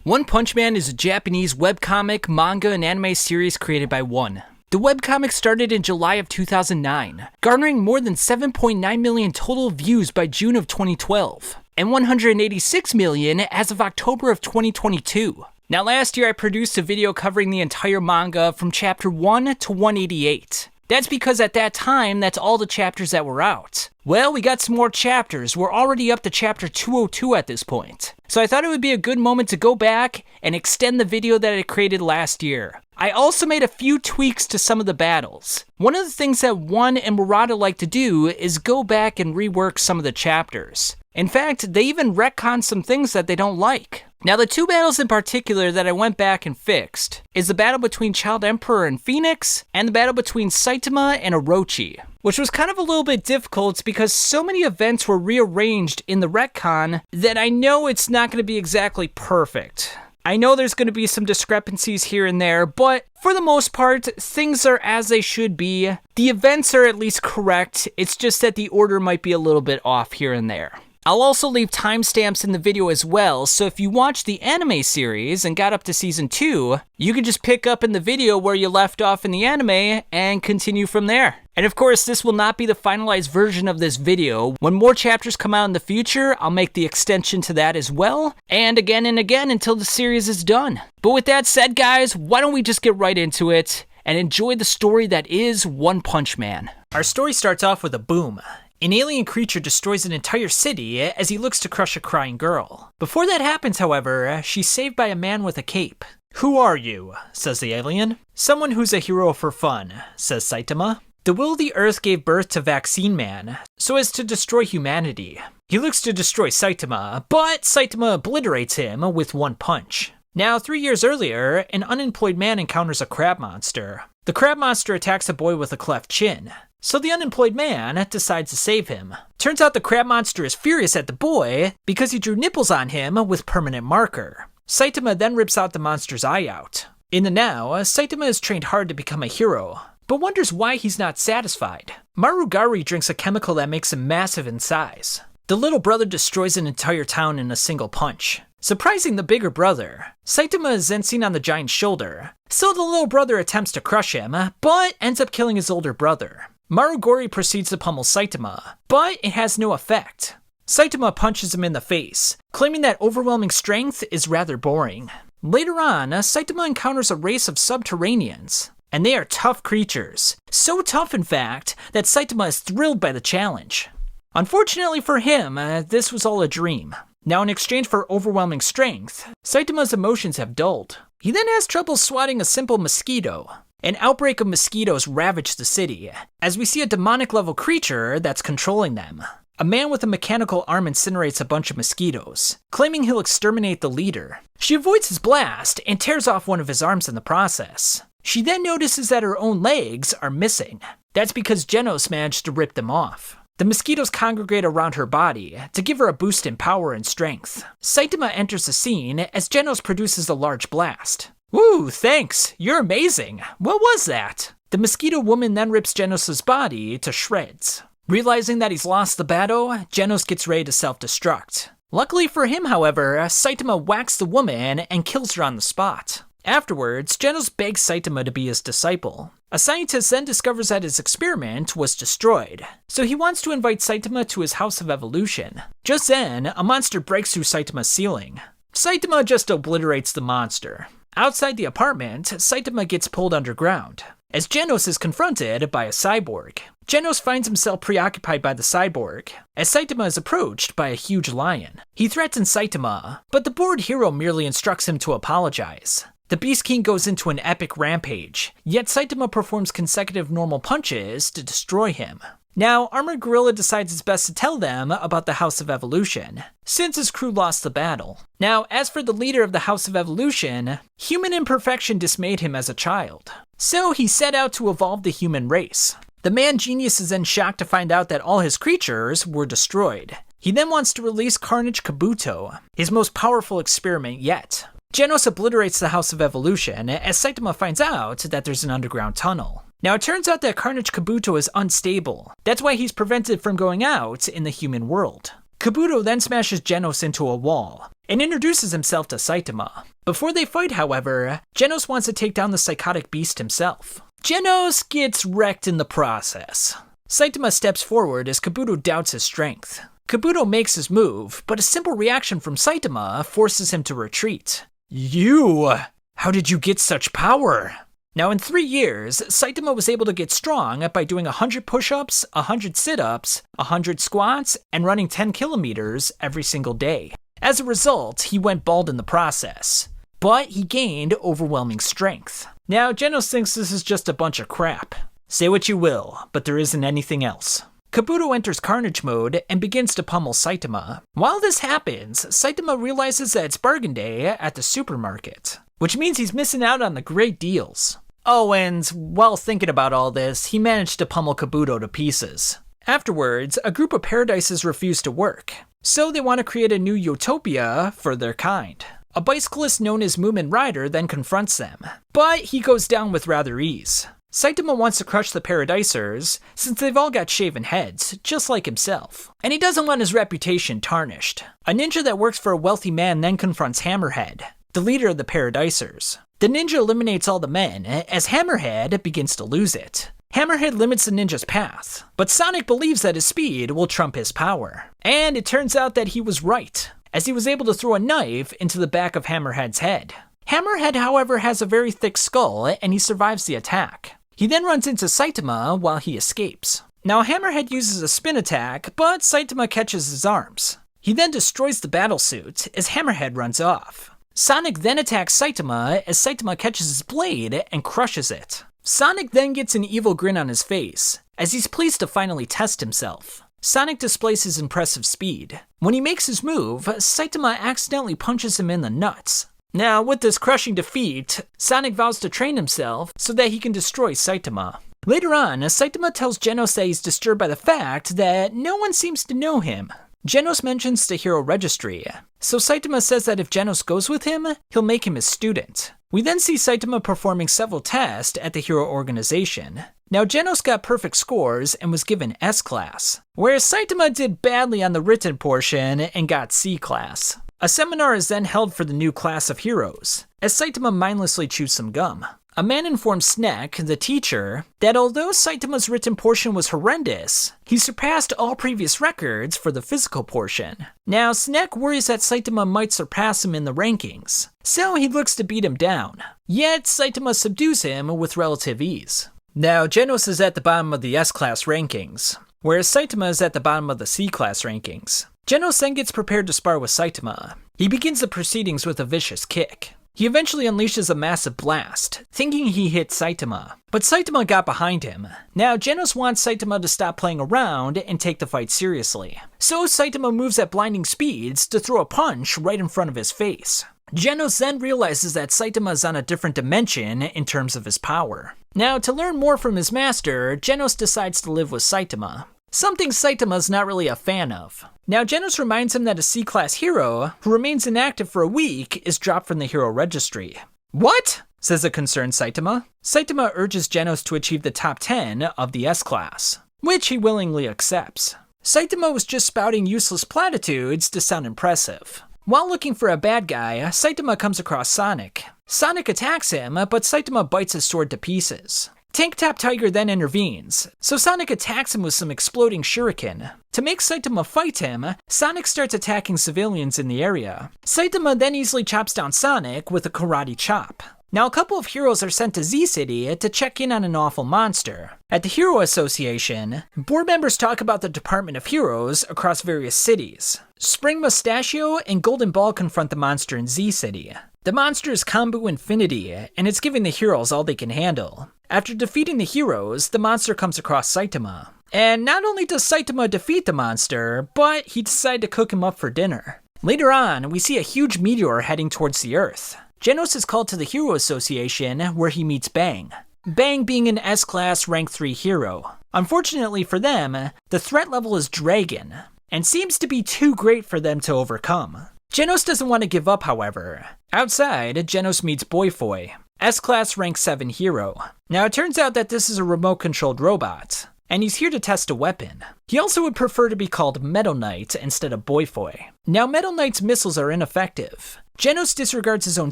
One Punch Man is a Japanese webcomic, manga, and anime series created by One. The webcomic started in July of 2009, garnering more than 7.9 million total views by June of 2012, and 186 million as of October of 2022. Now last year I produced a video covering the entire manga from chapter 1 to 188. That's because at that time, that's all the chapters that were out. Well, we got some more chapters. We're already up to chapter 202 at this point. So I thought it would be a good moment to go back and extend the video that I created last year. I also made a few tweaks to some of the battles. One of the things that One and Murata like to do is go back and rework some of the chapters. In fact, they even retcon some things that they don't like. Now, the two battles in particular that I went back and fixed is the battle between Child Emperor and Phoenix, and the battle between Saitama and Orochi, which was kind of a little bit difficult because so many events were rearranged in the retcon that I know it's not going to be exactly perfect. I know there's going to be some discrepancies here and there, but for the most part, things are as they should be. The events are at least correct, it's just that the order might be a little bit off here and there. I'll also leave timestamps in the video as well, so if you watched the anime series and got up to season 2, you can just pick up in the video where you left off in the anime and continue from there. And of course, this will not be the finalized version of this video. When more chapters come out in the future, I'll make the extension to that as well, and again until the series is done. But with that said, guys, why don't we just get right into it and enjoy the story that is One Punch Man. Our story starts off with a boom. An alien creature destroys an entire city as he looks to crush a crying girl. Before that happens, however, she's saved by a man with a cape. "Who are you?" says the alien. "Someone who's a hero for fun," says Saitama. "The will of the earth gave birth to Vaccine Man, so as to destroy humanity. He looks to destroy Saitama, but Saitama obliterates him with one punch." Now, 3 years earlier, an unemployed man encounters a crab monster. The crab monster attacks a boy with a cleft chin, so the unemployed man decides to save him. Turns out the crab monster is furious at the boy because he drew nipples on him with permanent marker. Saitama then rips out the monster's eye out. In the now, Saitama has trained hard to become a hero, but wonders why he's not satisfied. Marugari drinks a chemical that makes him massive in size. The little brother destroys an entire town in a single punch, surprising the bigger brother. Saitama is then seen on the giant's shoulder, so the little brother attempts to crush him, but ends up killing his older brother. Marugori proceeds to pummel Saitama, but it has no effect. Saitama punches him in the face, claiming that overwhelming strength is rather boring. Later on, Saitama encounters a race of subterraneans, and they are tough creatures. So tough, in fact, that Saitama is thrilled by the challenge. Unfortunately for him, this was all a dream. Now, in exchange for overwhelming strength, Saitama's emotions have dulled. He then has trouble swatting a simple mosquito. An outbreak of mosquitoes ravaged the city, as we see a demonic-level creature that's controlling them. A man with a mechanical arm incinerates a bunch of mosquitoes, claiming he'll exterminate the leader. She avoids his blast and tears off one of his arms in the process. She then notices that her own legs are missing. That's because Genos managed to rip them off. The mosquitoes congregate around her body to give her a boost in power and strength. Saitama enters the scene as Genos produces a large blast. "Woo, thanks, you're amazing. What was that?" The mosquito woman then rips Genos' body to shreds. Realizing that he's lost the battle, Genos gets ready to self-destruct. Luckily for him, however, Saitama whacks the woman and kills her on the spot. Afterwards, Genos begs Saitama to be his disciple. A scientist then discovers that his experiment was destroyed, so he wants to invite Saitama to his House of Evolution. Just then, a monster breaks through Saitama's ceiling. Saitama just obliterates the monster. Outside the apartment, Saitama gets pulled underground, as Genos is confronted by a cyborg. Genos finds himself preoccupied by the cyborg, as Saitama is approached by a huge lion. He threatens Saitama, but the bored hero merely instructs him to apologize. The Beast King goes into an epic rampage, yet Saitama performs consecutive normal punches to destroy him. Now, Armored Gorilla decides it's best to tell them about the House of Evolution, since his crew lost the battle. Now, as for the leader of the House of Evolution, human imperfection dismayed him as a child, so he set out to evolve the human race. The man genius is then shocked to find out that all his creatures were destroyed. He then wants to release Carnage Kabuto, his most powerful experiment yet. Genos obliterates the House of Evolution as Saitama finds out that there's an underground tunnel. Now, it turns out that Carnage Kabuto is unstable. That's why he's prevented from going out in the human world. Kabuto then smashes Genos into a wall, and introduces himself to Saitama. Before they fight, however, Genos wants to take down the psychotic beast himself. Genos gets wrecked in the process. Saitama steps forward as Kabuto doubts his strength. Kabuto makes his move, but a simple reaction from Saitama forces him to retreat. You! How did you get such power? Now in 3 years, Saitama was able to get strong by doing 100 push-ups, 100 sit-ups, 100 squats, and running 10 kilometers every single day. As a result, he went bald in the process, but he gained overwhelming strength. Now Genos thinks this is just a bunch of crap. Say what you will, but there isn't anything else. Kabuto enters Carnage mode and begins to pummel Saitama. While this happens, Saitama realizes that it's bargain day at the supermarket, which means he's missing out on the great deals. Oh, and while thinking about all this, he managed to pummel Kabuto to pieces. Afterwards, a group of paradises refuse to work, so they want to create a new utopia for their kind. A bicyclist known as Moomin Rider then confronts them, but he goes down with rather ease. Saitama wants to crush the Paradisers, since they've all got shaven heads, just like himself. And he doesn't want his reputation tarnished. A ninja that works for a wealthy man then confronts Hammerhead, the leader of the Paradisers. The ninja eliminates all the men, as Hammerhead begins to lose it. Hammerhead limits the ninja's path, but Sonic believes that his speed will trump his power. And it turns out that he was right, as he was able to throw a knife into the back of Hammerhead's head. Hammerhead, however, has a very thick skull, and he survives the attack. He then runs into Saitama while he escapes. Now Hammerhead uses a spin attack, but Saitama catches his arms. He then destroys the battlesuit as Hammerhead runs off. Sonic then attacks Saitama as Saitama catches his blade and crushes it. Sonic then gets an evil grin on his face, as he's pleased to finally test himself. Sonic displays his impressive speed. When he makes his move, Saitama accidentally punches him in the nuts. Now, with this crushing defeat, Sonic vows to train himself so that he can destroy Saitama. Later on, Saitama tells Genos that he's disturbed by the fact that no one seems to know him. Genos mentions the Hero Registry, so Saitama says that if Genos goes with him, he'll make him his student. We then see Saitama performing several tests at the Hero Organization. Now, Genos got perfect scores and was given S-Class, whereas Saitama did badly on the written portion and got C-Class. A seminar is then held for the new class of heroes, as Saitama mindlessly chews some gum. A man informs Snek, the teacher, that although Saitama's written portion was horrendous, he surpassed all previous records for the physical portion. Now, Snek worries that Saitama might surpass him in the rankings, so he looks to beat him down. Yet, Saitama subdues him with relative ease. Now, Genos is at the bottom of the S-Class rankings, whereas Saitama is at the bottom of the C-Class rankings. Genos then gets prepared to spar with Saitama. He begins the proceedings with a vicious kick. He eventually unleashes a massive blast, thinking he hit Saitama, but Saitama got behind him. Now Genos wants Saitama to stop playing around and take the fight seriously. So Saitama moves at blinding speeds to throw a punch right in front of his face. Genos then realizes that Saitama is on a different dimension in terms of his power. Now to learn more from his master, Genos decides to live with Saitama, something Saitama's not really a fan of. Now Genos reminds him that a C-Class hero, who remains inactive for a week, is dropped from the Hero Registry. What? Says a concerned Saitama. Saitama urges Genos to achieve the top 10 of the S-Class, which he willingly accepts. Saitama was just spouting useless platitudes to sound impressive. While looking for a bad guy, Saitama comes across Sonic. Sonic attacks him, but Saitama bites his sword to pieces. Tank Top Tiger then intervenes, so Sonic attacks him with some exploding shuriken. To make Saitama fight him, Sonic starts attacking civilians in the area. Saitama then easily chops down Sonic with a karate chop. Now a couple of heroes are sent to Z City to check in on an awful monster. At the Hero Association, board members talk about the Department of Heroes across various cities. Spring Mustachio and Golden Ball confront the monster in Z City. The monster is Combo Infinity, and it's giving the heroes all they can handle. After defeating the heroes, the monster comes across Saitama. And not only does Saitama defeat the monster, but he decides to cook him up for dinner. Later on, we see a huge meteor heading towards the Earth. Genos is called to the Hero Association, where he meets Bang. Bang being an S-Class rank 3 hero. Unfortunately for them, the threat level is Dragon, and seems to be too great for them to overcome. Genos doesn't want to give up, however. Outside, Genos meets Boyfoy, S-Class rank 7 hero. Now it turns out that this is a remote-controlled robot, and he's here to test a weapon. He also would prefer to be called Metal Knight instead of Boyfoy. Now, Metal Knight's missiles are ineffective. Genos disregards his own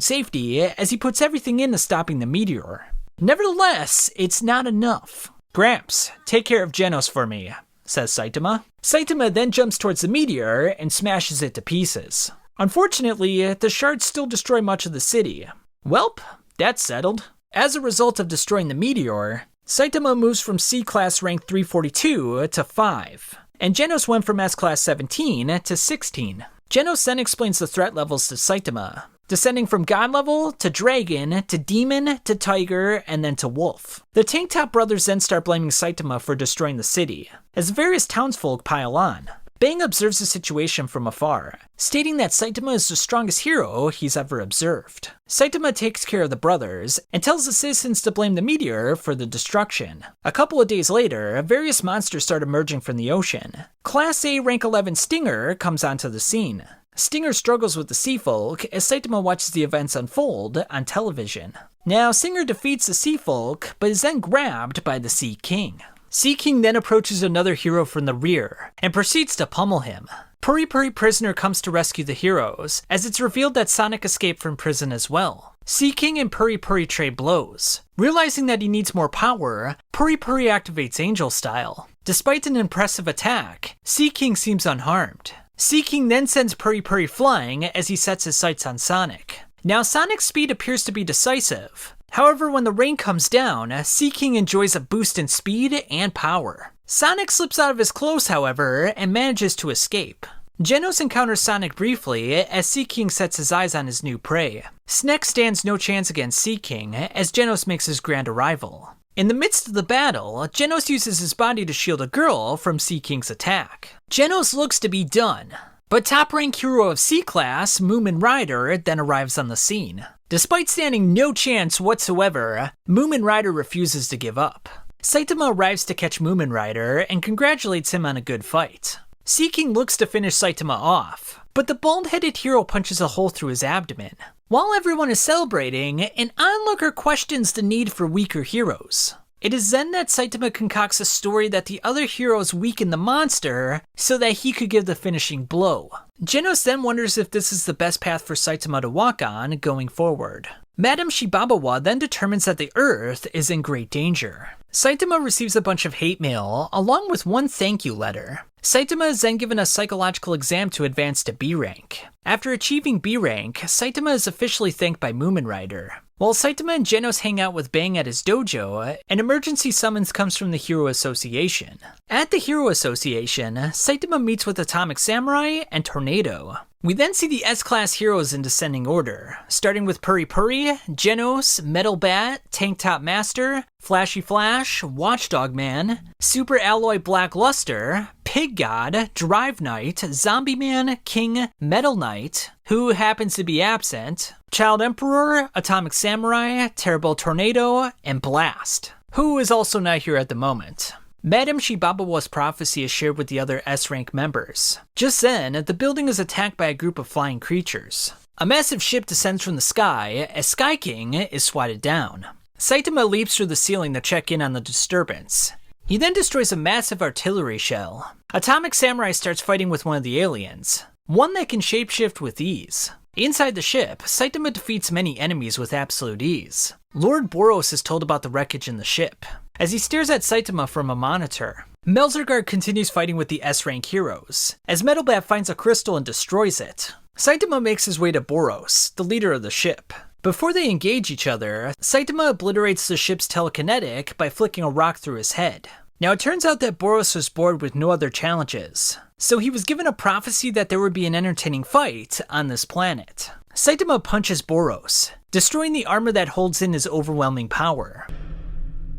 safety as he puts everything into stopping the meteor. Nevertheless, it's not enough. "Gramps, take care of Genos for me," says Saitama. Saitama then jumps towards the meteor and smashes it to pieces. Unfortunately, the shards still destroy much of the city. Welp, that's settled. As a result of destroying the meteor, Saitama moves from C-Class rank 342 to 5, and Genos went from S-Class 17 to 16. Genos then explains the threat levels to Saitama, descending from God level to Dragon to Demon to Tiger and then to Wolf. The Tank Top brothers then start blaming Saitama for destroying the city, as various townsfolk pile on. Bang observes the situation from afar, stating that Saitama is the strongest hero he's ever observed. Saitama takes care of the brothers and tells the citizens to blame the meteor for the destruction. A couple of days later, various monsters start emerging from the ocean. Class A rank 11 Stinger comes onto the scene. Stinger struggles with the sea folk as Saitama watches the events unfold on television. Now, Stinger defeats the sea folk, but is then grabbed by the Sea King. Sea King then approaches another hero from the rear and proceeds to pummel him. Puri Puri Prisoner comes to rescue the heroes, as it's revealed that Sonic escaped from prison as well. Sea King and Puri Puri trade blows. Realizing that he needs more power, Puri Puri activates Angel Style. Despite an impressive attack, Sea King seems unharmed. Sea King then sends Puri Puri flying as he sets his sights on Sonic. Now, Sonic's speed appears to be decisive. However, when the rain comes down, Sea King enjoys a boost in speed and power. Sonic slips out of his clothes, however, and manages to escape. Genos encounters Sonic briefly as Sea King sets his eyes on his new prey. Snek stands no chance against Sea King as Genos makes his grand arrival. In the midst of the battle, Genos uses his body to shield a girl from Sea King's attack. Genos looks to be done, but top-rank hero of C-Class, Moomin Rider, then arrives on the scene. Despite standing no chance whatsoever, Moomin Rider refuses to give up. Saitama arrives to catch Moomin Rider and congratulates him on a good fight. Sea King looks to finish Saitama off, but the bald-headed hero punches a hole through his abdomen. While everyone is celebrating, an onlooker questions the need for weaker heroes. It is then that Saitama concocts a story that the other heroes weaken the monster so that he could give the finishing blow. Genos then wonders if this is the best path for Saitama to walk on going forward. Madame Shibabawa then determines that the Earth is in great danger. Saitama receives a bunch of hate mail along with one thank you letter. Saitama is then given a psychological exam to advance to B rank. After achieving B rank, Saitama is officially thanked by Moomin Rider. While Saitama and Genos hang out with Bang at his dojo, an emergency summons comes from the Hero Association. At the Hero Association, Saitama meets with Atomic Samurai and Tornado. We then see the S-Class heroes in descending order, starting with Puri Puri, Genos, Metal Bat, Tank Top Master, Flashy Flash, Watchdog Man, Super Alloy Black Luster, Pig God, Drive Knight, Zombie Man, King, Metal Knight, who happens to be absent, Child Emperor, Atomic Samurai, Terrible Tornado, and Blast, who is also not here at the moment. Madame Shibabawa's prophecy is shared with the other S-rank members. Just then, the building is attacked by a group of flying creatures. A massive ship descends from the sky as Sky King is swatted down. Saitama leaps through the ceiling to check in on the disturbance. He then destroys a massive artillery shell. Atomic Samurai starts fighting with one of the aliens, one that can shapeshift with ease. Inside the ship, Saitama defeats many enemies with absolute ease. Lord Boros is told about the wreckage in the ship, as he stares at Saitama from a monitor. Melzergaard continues fighting with the S-rank heroes, as Metal Bat finds a crystal and destroys it. Saitama makes his way to Boros, the leader of the ship. Before they engage each other, Saitama obliterates the ship's telekinetic by flicking a rock through his head. Now it turns out that Boros was bored with no other challenges, so he was given a prophecy that there would be an entertaining fight on this planet. Saitama punches Boros, destroying the armor that holds in his overwhelming power.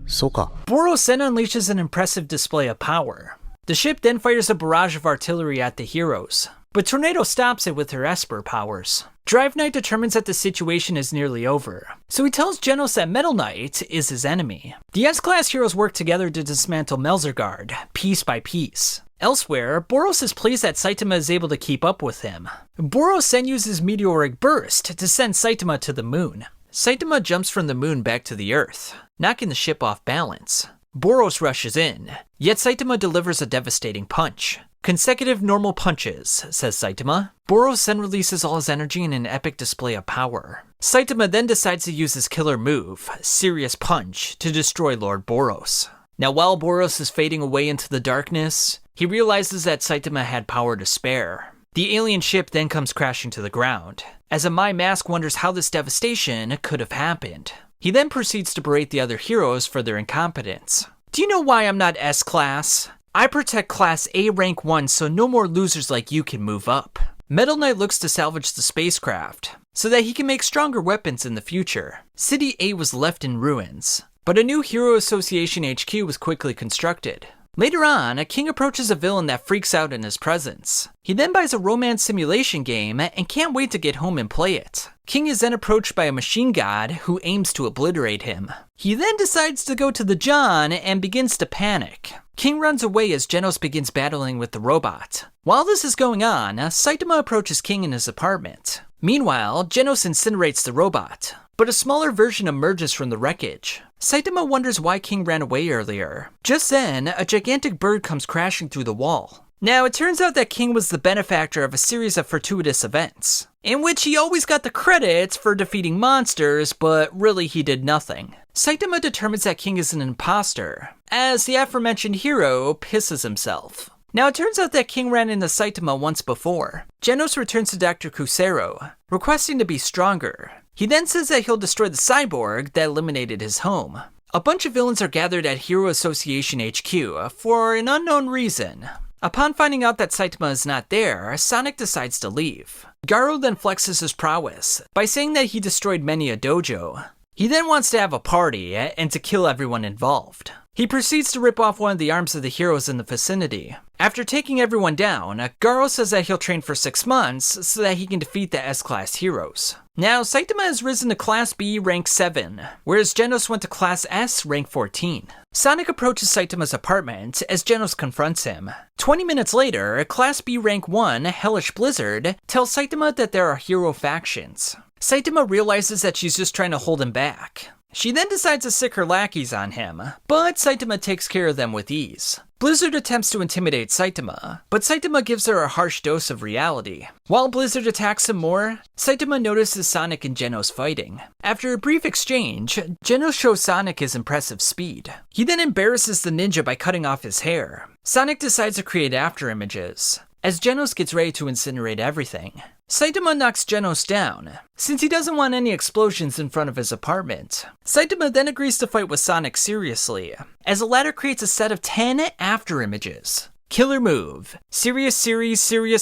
Boros then unleashes an impressive display of power. The ship then fires a barrage of artillery at the heroes, but Tornado stops it with her Esper powers. Drive Knight determines that the situation is nearly over, so he tells Genos that Metal Knight is his enemy. The S-Class heroes work together to dismantle Melzergaard, piece by piece. Elsewhere, Boros is pleased that Saitama is able to keep up with him. Boros then uses Meteoric Burst to send Saitama to the moon. Saitama jumps from the moon back to the Earth, knocking the ship off balance. Boros rushes in, yet Saitama delivers a devastating punch. Consecutive normal punches, says Saitama. Boros then releases all his energy in an epic display of power. Saitama then decides to use his killer move, Serious Punch, to destroy Lord Boros. Now while Boros is fading away into the darkness, he realizes that Saitama had power to spare. The alien ship then comes crashing to the ground, as a My Mask wonders how this devastation could have happened. He then proceeds to berate the other heroes for their incompetence. Do you know why I'm not S-Class? I protect Class A Rank 1 so no more losers like you can move up. Metal Knight looks to salvage the spacecraft, so that he can make stronger weapons in the future. City A was left in ruins, but a new Hero Association HQ was quickly constructed. Later on, a king approaches a villain that freaks out in his presence. He then buys a romance simulation game and can't wait to get home and play it. King is then approached by a machine god who aims to obliterate him. He then decides to go to the John and begins to panic. King runs away as Genos begins battling with the robot. While this is going on, Saitama approaches King in his apartment. Meanwhile, Genos incinerates the robot, but a smaller version emerges from the wreckage. Saitama wonders why King ran away earlier. Just then, a gigantic bird comes crashing through the wall. Now, it turns out that King was the benefactor of a series of fortuitous events, in which he always got the credits for defeating monsters, but really he did nothing. Saitama determines that King is an imposter, as the aforementioned hero pisses himself. Now, it turns out that King ran into Saitama once before. Genos returns to Dr. Kusero, requesting to be stronger. He then says that he'll destroy the cyborg that eliminated his home. A bunch of villains are gathered at Hero Association HQ for an unknown reason. Upon finding out that Saitama is not there, Sonic decides to leave. Garo then flexes his prowess by saying that he destroyed many a dojo. He then wants to have a party and to kill everyone involved. He proceeds to rip off one of the arms of the heroes in the vicinity. After taking everyone down, Garo says that he'll train for 6 months so that he can defeat the S-Class heroes. Now, Saitama has risen to Class B rank 7, whereas Genos went to Class S rank 14. Sonic approaches Saitama's apartment as Genos confronts him. 20 minutes later, Class B rank 1, Hellish Blizzard, tells Saitama that there are hero factions. Saitama realizes that she's just trying to hold him back. She then decides to sick her lackeys on him, but Saitama takes care of them with ease. Blizzard attempts to intimidate Saitama, but Saitama gives her a harsh dose of reality. While Blizzard attacks him more, Saitama notices Sonic and Genos fighting. After a brief exchange, Genos shows Sonic his impressive speed. He then embarrasses the ninja by cutting off his hair. Sonic decides to create afterimages, as Genos gets ready to incinerate everything. Saitama knocks Genos down, since he doesn't want any explosions in front of his apartment. Saitama then agrees to fight with Sonic seriously, as the latter creates a set of 10 afterimages. Killer move, serious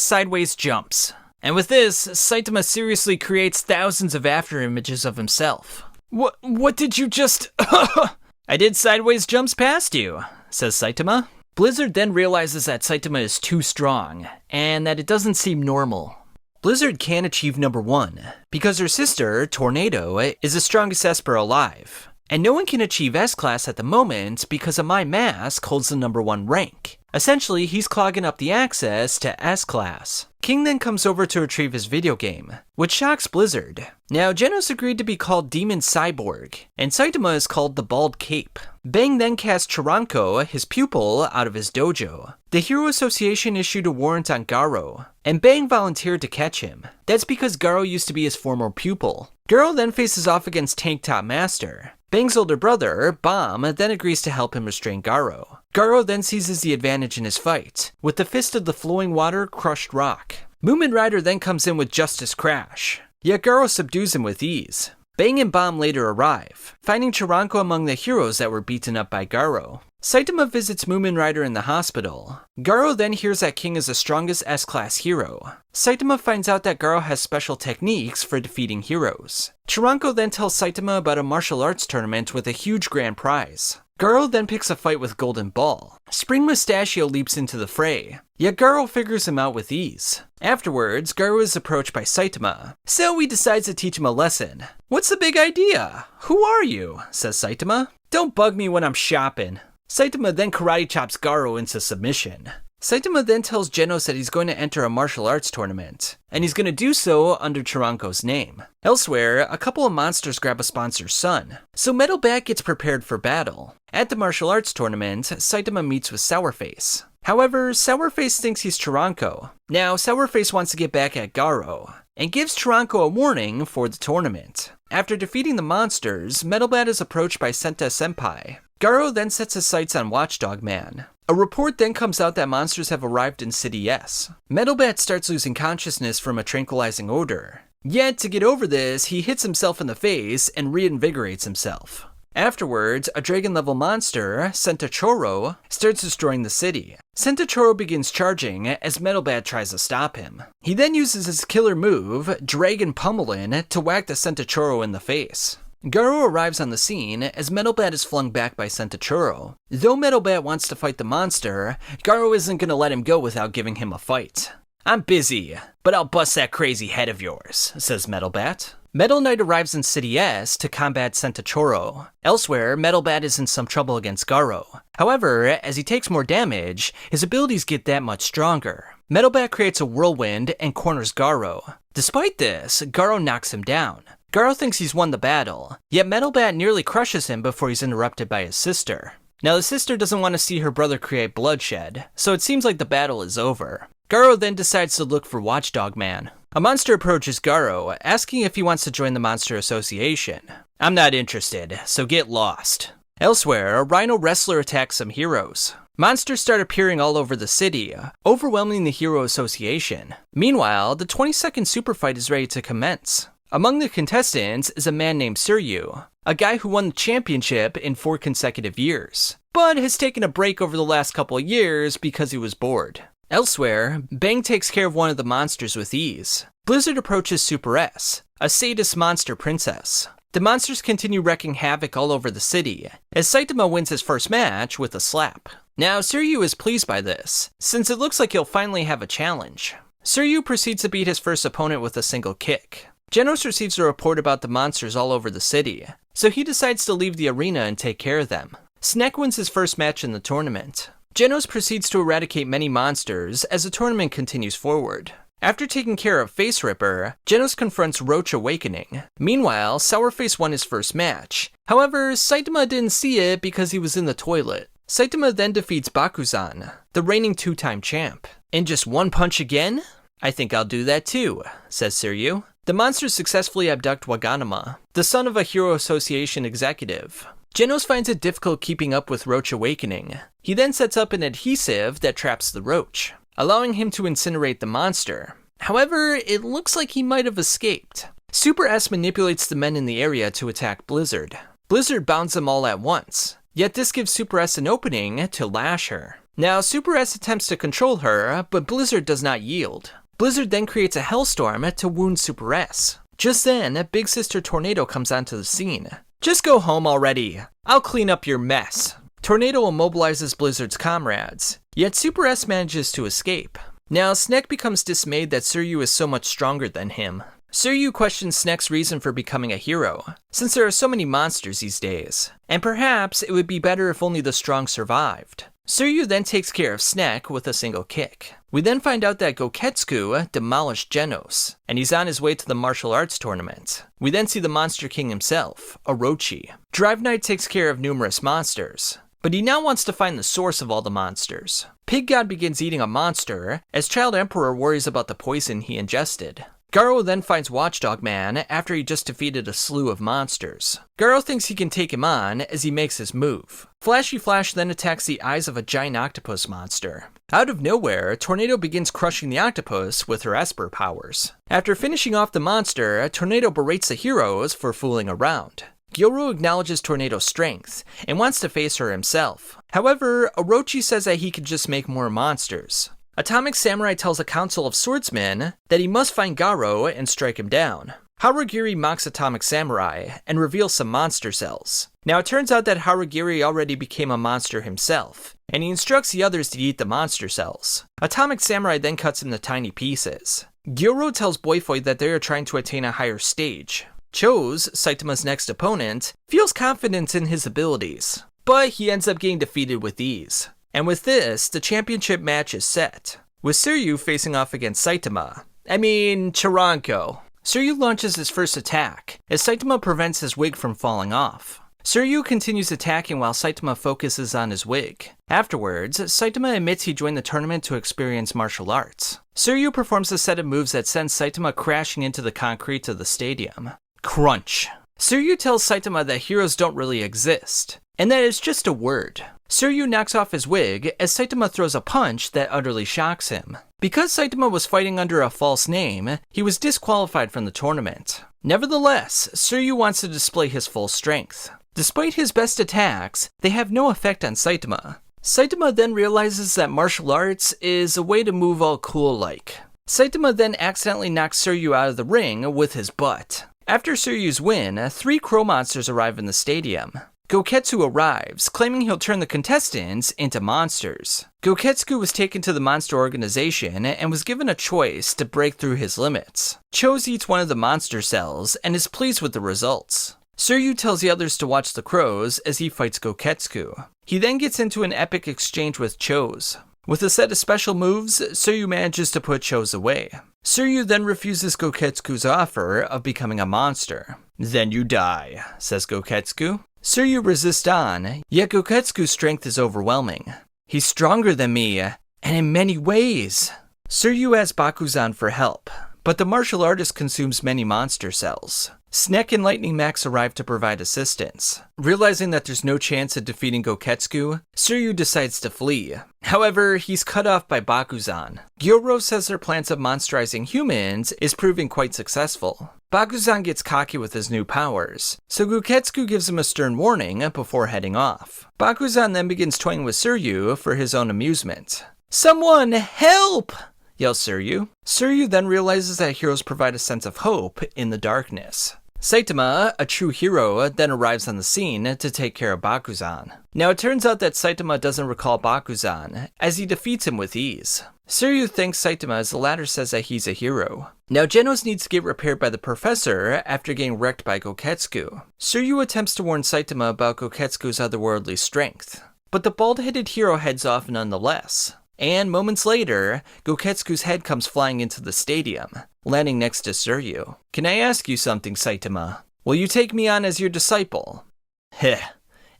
sideways jumps. And with this, Saitama seriously creates thousands of afterimages of himself. What did you just... I did sideways jumps past you, says Saitama. Blizzard then realizes that Saitama is too strong, and that it doesn't seem normal. Blizzard can't achieve number 1, because her sister, Tornado, is the strongest Esper alive. And no one can achieve S-Class at the moment because a My Mask holds the number 1 rank. Essentially, he's clogging up the access to S-Class. King then comes over to retrieve his video game, which shocks Blizzard. Now, Genos agreed to be called Demon Cyborg, and Saitama is called the Bald Cape. Bang then casts Chiranko, his pupil, out of his dojo. The Hero Association issued a warrant on Garo, and Bang volunteered to catch him. That's because Garo used to be his former pupil. Garo then faces off against Tank Top Master. Bang's older brother, Bomb, then agrees to help him restrain Garo. Garo then seizes the advantage in his fight, with the Fist of the Flowing Water crushed rock. Moomin Rider then comes in with Justice Crash, yet Garo subdues him with ease. Bang and Bomb later arrive, finding Chiranko among the heroes that were beaten up by Garo. Saitama visits Moomin Rider in the hospital. Garo then hears that King is the strongest S-Class hero. Saitama finds out that Garo has special techniques for defeating heroes. Chiranko then tells Saitama about a martial arts tournament with a huge grand prize. Garo then picks a fight with Golden Ball. Spring Mustachio leaps into the fray, yet Garo figures him out with ease. Afterwards, Garo is approached by Saitama, so he decides to teach him a lesson. "What's the big idea? Who are you?" says Saitama. "Don't bug me when I'm shopping." Saitama then karate chops Garo into submission. Saitama then tells Genos that he's going to enter a martial arts tournament, and he's going to do so under Chiranko's name. Elsewhere, a couple of monsters grab a sponsor's son, so Metal Bat gets prepared for battle. At the martial arts tournament, Saitama meets with Sourface. However, Sourface thinks he's Taranko. Now, Sourface wants to get back at Garo, and gives Taranko a warning for the tournament. After defeating the monsters, Metalbat is approached by Senta Senpai. Garo then sets his sights on Watchdog Man. A report then comes out that monsters have arrived in City S. Metalbat starts losing consciousness from a tranquilizing odor. Yet, to get over this, he hits himself in the face and reinvigorates himself. Afterwards, a dragon-level monster, Sentachoro, starts destroying the city. Sentachoro begins charging as Metalbat tries to stop him. He then uses his killer move, Dragon Pummelin, to whack the Sentachoro in the face. Garo arrives on the scene as Metalbat is flung back by Sentachoro. Though Metalbat wants to fight the monster, Garo isn't going to let him go without giving him a fight. "I'm busy, but I'll bust that crazy head of yours," says Metalbat. Metal Knight arrives in City S to combat Sentachoro. Elsewhere, Metalbat is in some trouble against Garo. However, as he takes more damage, his abilities get that much stronger. Metalbat creates a whirlwind and corners Garo. Despite this, Garo knocks him down. Garo thinks he's won the battle, yet Metalbat nearly crushes him before he's interrupted by his sister. Now the sister doesn't want to see her brother create bloodshed, so it seems like the battle is over. Garo then decides to look for Watchdog Man. A monster approaches Garo, asking if he wants to join the Monster Association. "I'm not interested, so get lost." Elsewhere, a rhino wrestler attacks some heroes. Monsters start appearing all over the city, overwhelming the Hero Association. Meanwhile, the 20-second super fight is ready to commence. Among the contestants is a man named Suryu, a guy who won the championship in 4 consecutive years, but has taken a break over the last couple of years because he was bored. Elsewhere, Bang takes care of one of the monsters with ease. Blizzard approaches Super S, a sadist monster princess. The monsters continue wreaking havoc all over the city, as Saitama wins his first match with a slap. Now, Suryu is pleased by this, since it looks like he'll finally have a challenge. Suryu proceeds to beat his first opponent with a single kick. Genos receives a report about the monsters all over the city, so he decides to leave the arena and take care of them. Snek wins his first match in the tournament. Genos proceeds to eradicate many monsters as the tournament continues forward. After taking care of Face Ripper, Genos confronts Roach Awakening. Meanwhile, Sourface won his first match. However, Saitama didn't see it because he was in the toilet. Saitama then defeats Bakuzan, the reigning 2-time champ. "In just one punch again? I think I'll do that too," says Suryu. The monsters successfully abduct Waganuma, the son of a Hero Association executive. Genos finds it difficult keeping up with Roach Awakening. He then sets up an adhesive that traps the roach, allowing him to incinerate the monster. However, it looks like he might have escaped. Super S manipulates the men in the area to attack Blizzard. Blizzard bounds them all at once, yet this gives Super S an opening to lash her. Now, Super S attempts to control her, but Blizzard does not yield. Blizzard then creates a hellstorm to wound Super S. Just then, Big Sister Tornado comes onto the scene. "Just go home already. I'll clean up your mess." Tornado immobilizes Blizzard's comrades, yet Super S manages to escape. Now, Snek becomes dismayed that Suryu is so much stronger than him. Suryu questions Snek's reason for becoming a hero, since there are so many monsters these days, and perhaps it would be better if only the strong survived. Suryu then takes care of Snek with a single kick. We then find out that Goketsuku demolished Genos, and he's on his way to the martial arts tournament. We then see the Monster King himself, Orochi. Drive Knight takes care of numerous monsters, but he now wants to find the source of all the monsters. Pig God begins eating a monster, as Child Emperor worries about the poison he ingested. Garo then finds Watchdog Man after he just defeated a slew of monsters. Garo thinks he can take him on as he makes his move. Flashy Flash then attacks the eyes of a giant octopus monster. Out of nowhere, Tornado begins crushing the octopus with her Esper powers. After finishing off the monster, Tornado berates the heroes for fooling around. Gyoru acknowledges Tornado's strength and wants to face her himself. However, Orochi says that he could just make more monsters. Atomic Samurai tells a council of swordsmen that he must find Garo and strike him down. Haragiri mocks Atomic Samurai and reveals some monster cells. Now it turns out that Haragiri already became a monster himself, and he instructs the others to eat the monster cells. Atomic Samurai then cuts him to tiny pieces. Gyoru tells Boyfoi that they are trying to attain a higher stage. Chose, Saitama's next opponent, feels confident in his abilities, but he ends up getting defeated with ease. And with this, the championship match is set, with Suryu facing off against Saitama. Taranko. Suryu launches his first attack, as Saitama prevents his wig from falling off. Suryu continues attacking while Saitama focuses on his wig. Afterwards, Saitama admits he joined the tournament to experience martial arts. Suryu performs a set of moves that sends Saitama crashing into the concrete of the stadium. Crunch. Suryu tells Saitama that heroes don't really exist, and that it's just a word. Suryu knocks off his wig as Saitama throws a punch that utterly shocks him. Because Saitama was fighting under a false name, he was disqualified from the tournament. Nevertheless, Suryu wants to display his full strength. Despite his best attacks, they have no effect on Saitama. Saitama then realizes that martial arts is a way to move all cool-like. Saitama then accidentally knocks Suryu out of the ring with his butt. After Suryu's win, 3 crow monsters arrive in the stadium. Goketsu arrives, claiming he'll turn the contestants into monsters. Goketsu was taken to the monster organization and was given a choice to break through his limits. Chose eats one of the monster cells and is pleased with the results. Suryu tells the others to watch the crows as he fights Goketsu. He then gets into an epic exchange with Chose. With a set of special moves, Suryu manages to put Chose away. Suryu then refuses Goketsu's offer of becoming a monster. "Then you die," says Goketsu. Suryu resists on, yet Goketsu's strength is overwhelming. "He's stronger than me, and in many ways." Suryu asks Bakuzan for help, but the martial artist consumes many monster cells. Snek and Lightning Max arrive to provide assistance. Realizing that there's no chance of defeating Goketsu, Suryu decides to flee. However, he's cut off by Bakuzan. Gyoro says their plans of monsterizing humans is proving quite successful. Bakuzan gets cocky with his new powers, so Goketsu gives him a stern warning before heading off. Bakuzan then begins toying with Suryu for his own amusement. "Someone help!" yells Suryu. Suryu then realizes that heroes provide a sense of hope in the darkness. Saitama, a true hero, then arrives on the scene to take care of Bakuzan. Now it turns out that Saitama doesn't recall Bakuzan, as he defeats him with ease. Suryu thanks Saitama as the latter says that he's a hero. Now Genos needs to get repaired by the professor after getting wrecked by Goketsu. Suryu attempts to warn Saitama about Goketsu's otherworldly strength, but the bald-headed hero heads off nonetheless. And moments later, Goketsu's head comes flying into the stadium, landing next to Suryu. "Can I ask you something, Saitama? Will you take me on as your disciple?" "Heh,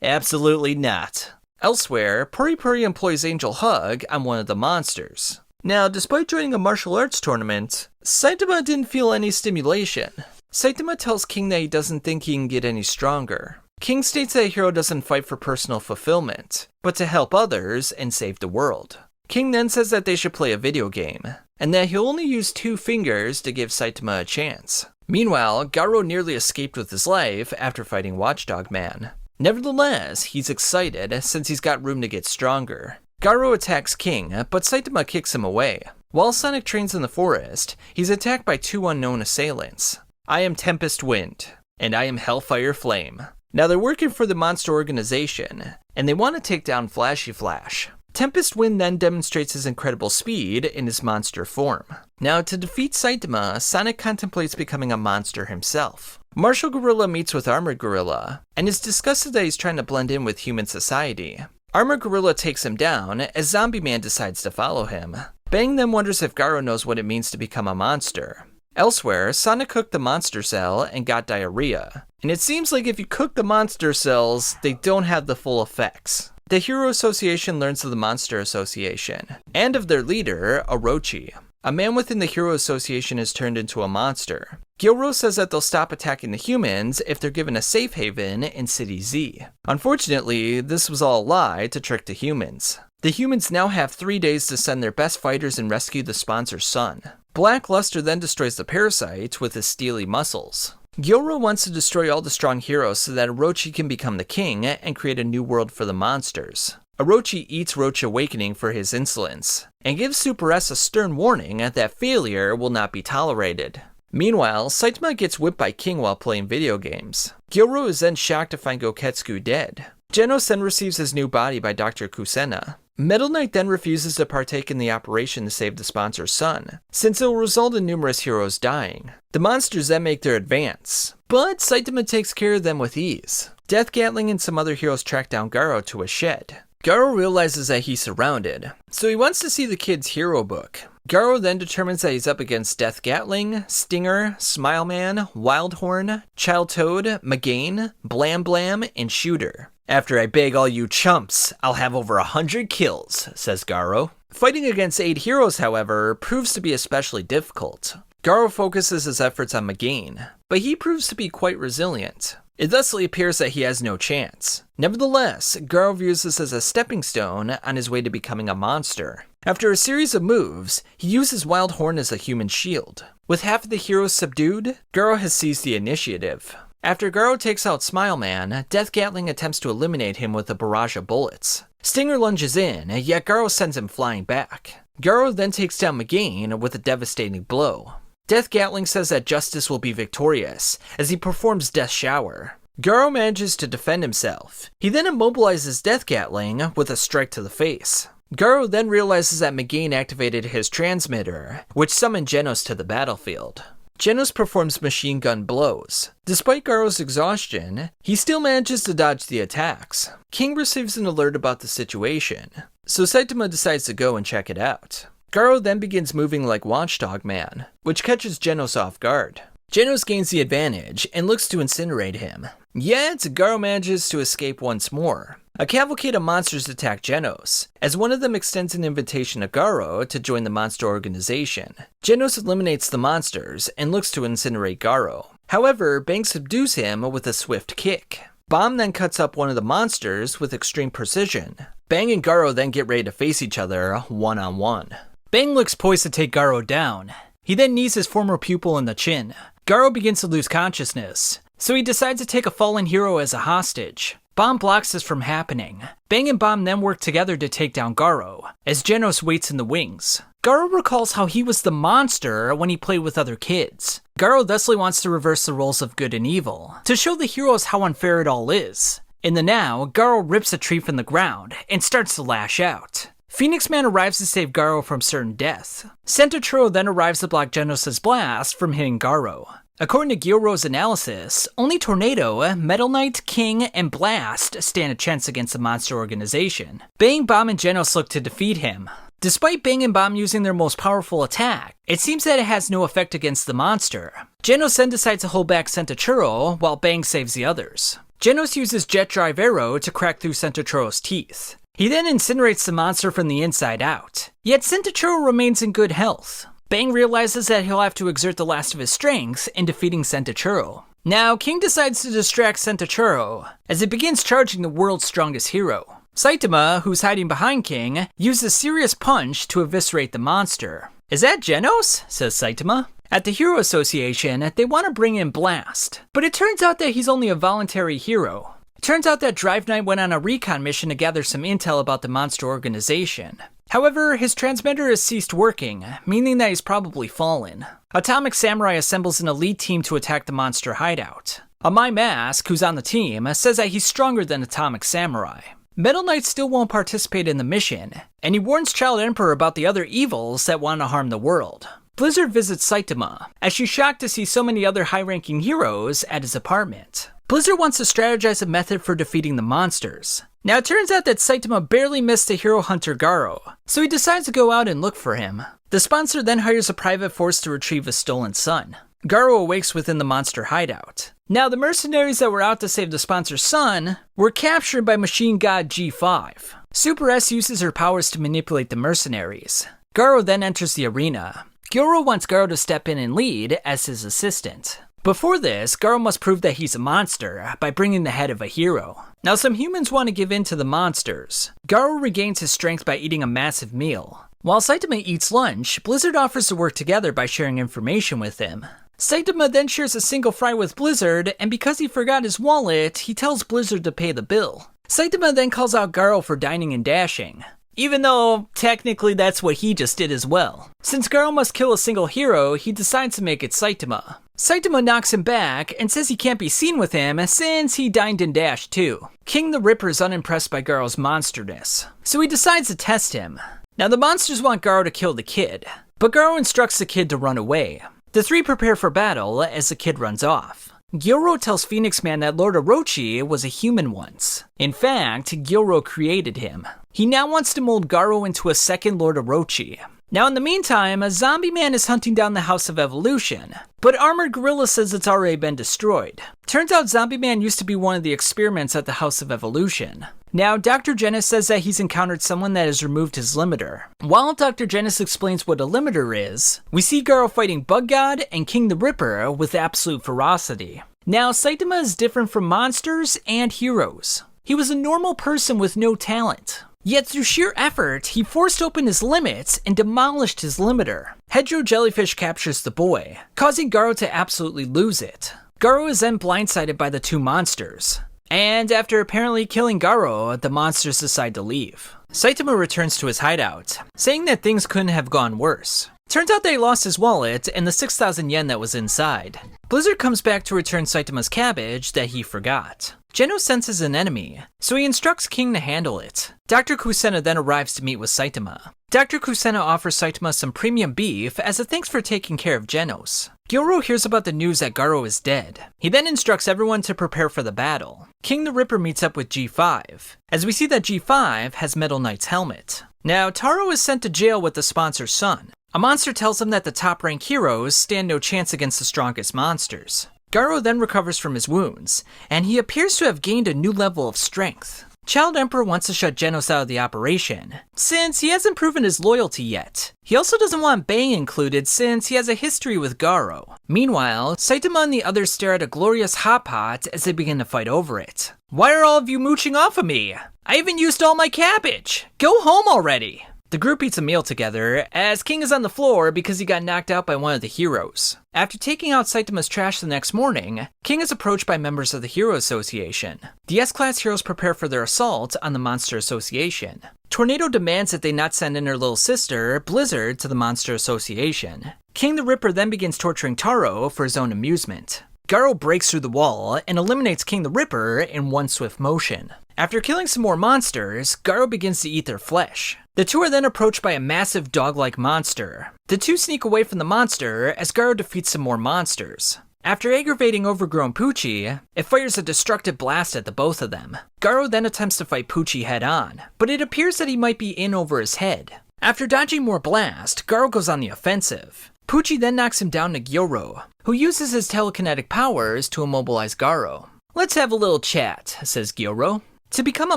absolutely not." Elsewhere, Puri Puri employs Angel Hug on one of the monsters. Now, despite joining a martial arts tournament, Saitama didn't feel any stimulation. Saitama tells King that he doesn't think he can get any stronger. King states that a hero doesn't fight for personal fulfillment, but to help others and save the world. King then says that they should play a video game, and that he'll only use 2 fingers to give Saitama a chance. Meanwhile, Garo nearly escaped with his life after fighting Watchdog Man. Nevertheless, he's excited since he's got room to get stronger. Garo attacks King, but Saitama kicks him away. While Sonic trains in the forest, he's attacked by 2 unknown assailants. "I am Tempest Wind, and I am Hellfire Flame." Now they're working for the monster organization, and they want to take down Flashy Flash. Tempest Wind then demonstrates his incredible speed in his monster form. Now, to defeat Saitama, Sonic contemplates becoming a monster himself. Martial Gorilla meets with Armored Gorilla, and is disgusted that he's trying to blend in with human society. Armored Gorilla takes him down, as Zombie Man decides to follow him. Bang then wonders if Garo knows what it means to become a monster. Elsewhere, Sonic cooked the monster cell and got diarrhea. And it seems like if you cook the monster cells, they don't have the full effects. The Hero Association learns of the Monster Association, and of their leader, Orochi. A man within the Hero Association is turned into a monster. Gyoro says that they'll stop attacking the humans if they're given a safe haven in City Z. Unfortunately, this was all a lie to trick the humans. The humans now have 3 days to send their best fighters and rescue the sponsor's son. Black Luster then destroys the parasite with his steely muscles. Gyoro wants to destroy all the strong heroes so that Orochi can become the king and create a new world for the monsters. Orochi eats Roach Awakening for his insolence, and gives Super S a stern warning that failure will not be tolerated. Meanwhile, Saitama gets whipped by King while playing video games. Gyoro is then shocked to find Goketsu dead. Genos then receives his new body by Dr. Kusena. Metal Knight then refuses to partake in the operation to save the sponsor's son, since it will result in numerous heroes dying. The monsters then make their advance, but Saitama takes care of them with ease. Death Gatling and some other heroes track down Garo to a shed. Garo realizes that he's surrounded, so he wants to see the kid's hero book. Garo then determines that he's up against Death Gatling, Stinger, Smile Man, Wildhorn, Child Toad, Magain, Blam Blam, and Shooter. "After I bag all you chumps, I'll have over 100 kills, says Garo. Fighting against 8 heroes, however, proves to be especially difficult. Garo focuses his efforts on Magain, but he proves to be quite resilient. It thusly appears that he has no chance. Nevertheless, Garo views this as a stepping stone on his way to becoming a monster. After a series of moves, he uses Wildhorn as a human shield. With half of the heroes subdued, Garo has seized the initiative. After Garo takes out Smile Man, Death Gatling attempts to eliminate him with a barrage of bullets. Stinger lunges in, yet Garo sends him flying back. Garo then takes down Magain with a devastating blow. Death Gatling says that justice will be victorious, as he performs Death Shower. Garo manages to defend himself. He then immobilizes Death Gatling with a strike to the face. Garo then realizes that Magain activated his transmitter, which summoned Genos to the battlefield. Genos performs machine gun blows. Despite Garo's exhaustion, he still manages to dodge the attacks. King receives an alert about the situation, so Saitama decides to go and check it out. Garo then begins moving like Watchdog Man, which catches Genos off guard. Genos gains the advantage and looks to incinerate him. Yet, Garo manages to escape once more. A cavalcade of monsters attack Genos, as one of them extends an invitation to Garo to join the monster organization. Genos eliminates the monsters and looks to incinerate Garo. However, Bang subdues him with a swift kick. Bomb then cuts up one of the monsters with extreme precision. Bang and Garo then get ready to face each other one-on-one. Bang looks poised to take Garo down. He then knees his former pupil in the chin. Garo begins to lose consciousness, so he decides to take a fallen hero as a hostage. Bomb blocks this from happening. Bang and Bomb then work together to take down Garo, as Genos waits in the wings. Garo recalls how he was the monster when he played with other kids. Garo thusly wants to reverse the roles of good and evil, to show the heroes how unfair it all is. In the now, Garo rips a tree from the ground and starts to lash out. Phoenix Man arrives to save Garo from certain death. Sentoturo then arrives to block Genos' blast from hitting Garo. According to Gyoro's analysis, only Tornado, Metal Knight, King, and Blast stand a chance against the monster organization. Bang, Bomb, and Genos look to defeat him. Despite Bang and Bomb using their most powerful attack, it seems that it has no effect against the monster. Genos then decides to hold back Sentoturo, while Bang saves the others. Genos uses Jet Drive Arrow to crack through Sentoturo's teeth. He then incinerates the monster from the inside out. Yet Sentoturo remains in good health. Bang realizes that he'll have to exert the last of his strength in defeating Sentoturo. Now, King decides to distract Sentoturo, as it begins charging the world's strongest hero. Saitama, who's hiding behind King, uses Serious Punch to eviscerate the monster. "Is that Genos?" says Saitama. At the Hero Association, they want to bring in Blast, but it turns out that he's only a voluntary hero. It turns out that Drive Knight went on a recon mission to gather some intel about the monster organization. However, his transmitter has ceased working, meaning that he's probably fallen. Atomic Samurai assembles an elite team to attack the monster hideout. A My Mask, who's on the team, says that he's stronger than Atomic Samurai. Metal Knight still won't participate in the mission, and he warns Child Emperor about the other evils that want to harm the world. Blizzard visits Saitama, as she's shocked to see so many other high-ranking heroes at his apartment. Blizzard wants to strategize a method for defeating the monsters. Now it turns out that Saitama barely missed the hero hunter Garo, so he decides to go out and look for him. The sponsor then hires a private force to retrieve his stolen son. Garo awakes within the monster hideout. Now the mercenaries that were out to save the sponsor's son were captured by Machine God G5. Super S uses her powers to manipulate the mercenaries. Garo then enters the arena. Gyoro wants Garo to step in and lead as his assistant. Before this, Garo must prove that he's a monster by bringing the head of a hero. Now some humans want to give in to the monsters. Garo regains his strength by eating a massive meal. While Saitama eats lunch, Blizzard offers to work together by sharing information with him. Saitama then shares a single fry with Blizzard, and because he forgot his wallet, he tells Blizzard to pay the bill. Saitama then calls out Garo for dining and dashing, even though technically that's what he just did as well. Since Garo must kill a single hero, he decides to make it Saitama. Saitama knocks him back and says he can't be seen with him since he dined and dashed too. King the Ripper is unimpressed by Garo's monsterness, so he decides to test him. Now the monsters want Garo to kill the kid, but Garo instructs the kid to run away. The three prepare for battle as the kid runs off. Gyoro tells Phoenix Man that Lord Orochi was a human once. In fact, Gyoro created him. He now wants to mold Garo into a second Lord Orochi. Now in the meantime, a zombie man is hunting down the House of Evolution, but Armored Gorilla says it's already been destroyed. Turns out Zombie Man used to be one of the experiments at the House of Evolution. Now, Dr. Genis says that he's encountered someone that has removed his limiter. While Dr. Genis explains what a limiter is, we see Garo fighting Bug God and King the Ripper with absolute ferocity. Now, Saitama is different from monsters and heroes. He was a normal person with no talent. Yet through sheer effort, he forced open his limits and demolished his limiter. Hedgehog Jellyfish captures the boy, causing Garo to absolutely lose it. Garo is then blindsided by the two monsters. And after apparently killing Garo, the monsters decide to leave. Saitama returns to his hideout, saying that things couldn't have gone worse. Turns out they lost his wallet and the 6,000 yen that was inside. Blizzard comes back to return Saitama's cabbage that he forgot. Geno senses an enemy, so he instructs King to handle it. Dr. Kusena then arrives to meet with Saitama. Dr. Kusena offers Saitama some premium beef as a thanks for taking care of Genos. Gyoro hears about the news that Garo is dead. He then instructs everyone to prepare for the battle. King the Ripper meets up with G5, as we see that G5 has Metal Knight's helmet. Now, Taro is sent to jail with the sponsor's son. A monster tells him that the top-ranked heroes stand no chance against the strongest monsters. Garo then recovers from his wounds, and he appears to have gained a new level of strength. Child Emperor wants to shut Genos out of the operation, since he hasn't proven his loyalty yet. He also doesn't want Bang included since he has a history with Garo. Meanwhile, Saitama and the others stare at a glorious hot pot as they begin to fight over it. Why are all of you mooching off of me? I haven't used all my cabbage! Go home already! The group eats a meal together, as King is on the floor because he got knocked out by one of the heroes. After taking out Saitama's trash the next morning, King is approached by members of the Heroes Association. The S-Class heroes prepare for their assault on the Monster Association. Tornado demands that they not send in her little sister, Blizzard, to the Monster Association. King the Ripper then begins torturing Taro for his own amusement. Garo breaks through the wall and eliminates King the Ripper in one swift motion. After killing some more monsters, Garo begins to eat their flesh. The two are then approached by a massive dog-like monster. The two sneak away from the monster as Garo defeats some more monsters. After aggravating overgrown Poochie, it fires a destructive blast at the both of them. Garo then attempts to fight Poochie head-on, but it appears that he might be in over his head. After dodging more blast, Garo goes on the offensive. Poochie then knocks him down to Gyoro, who uses his telekinetic powers to immobilize Garo. "Let's have a little chat," says Gyoro. "To become a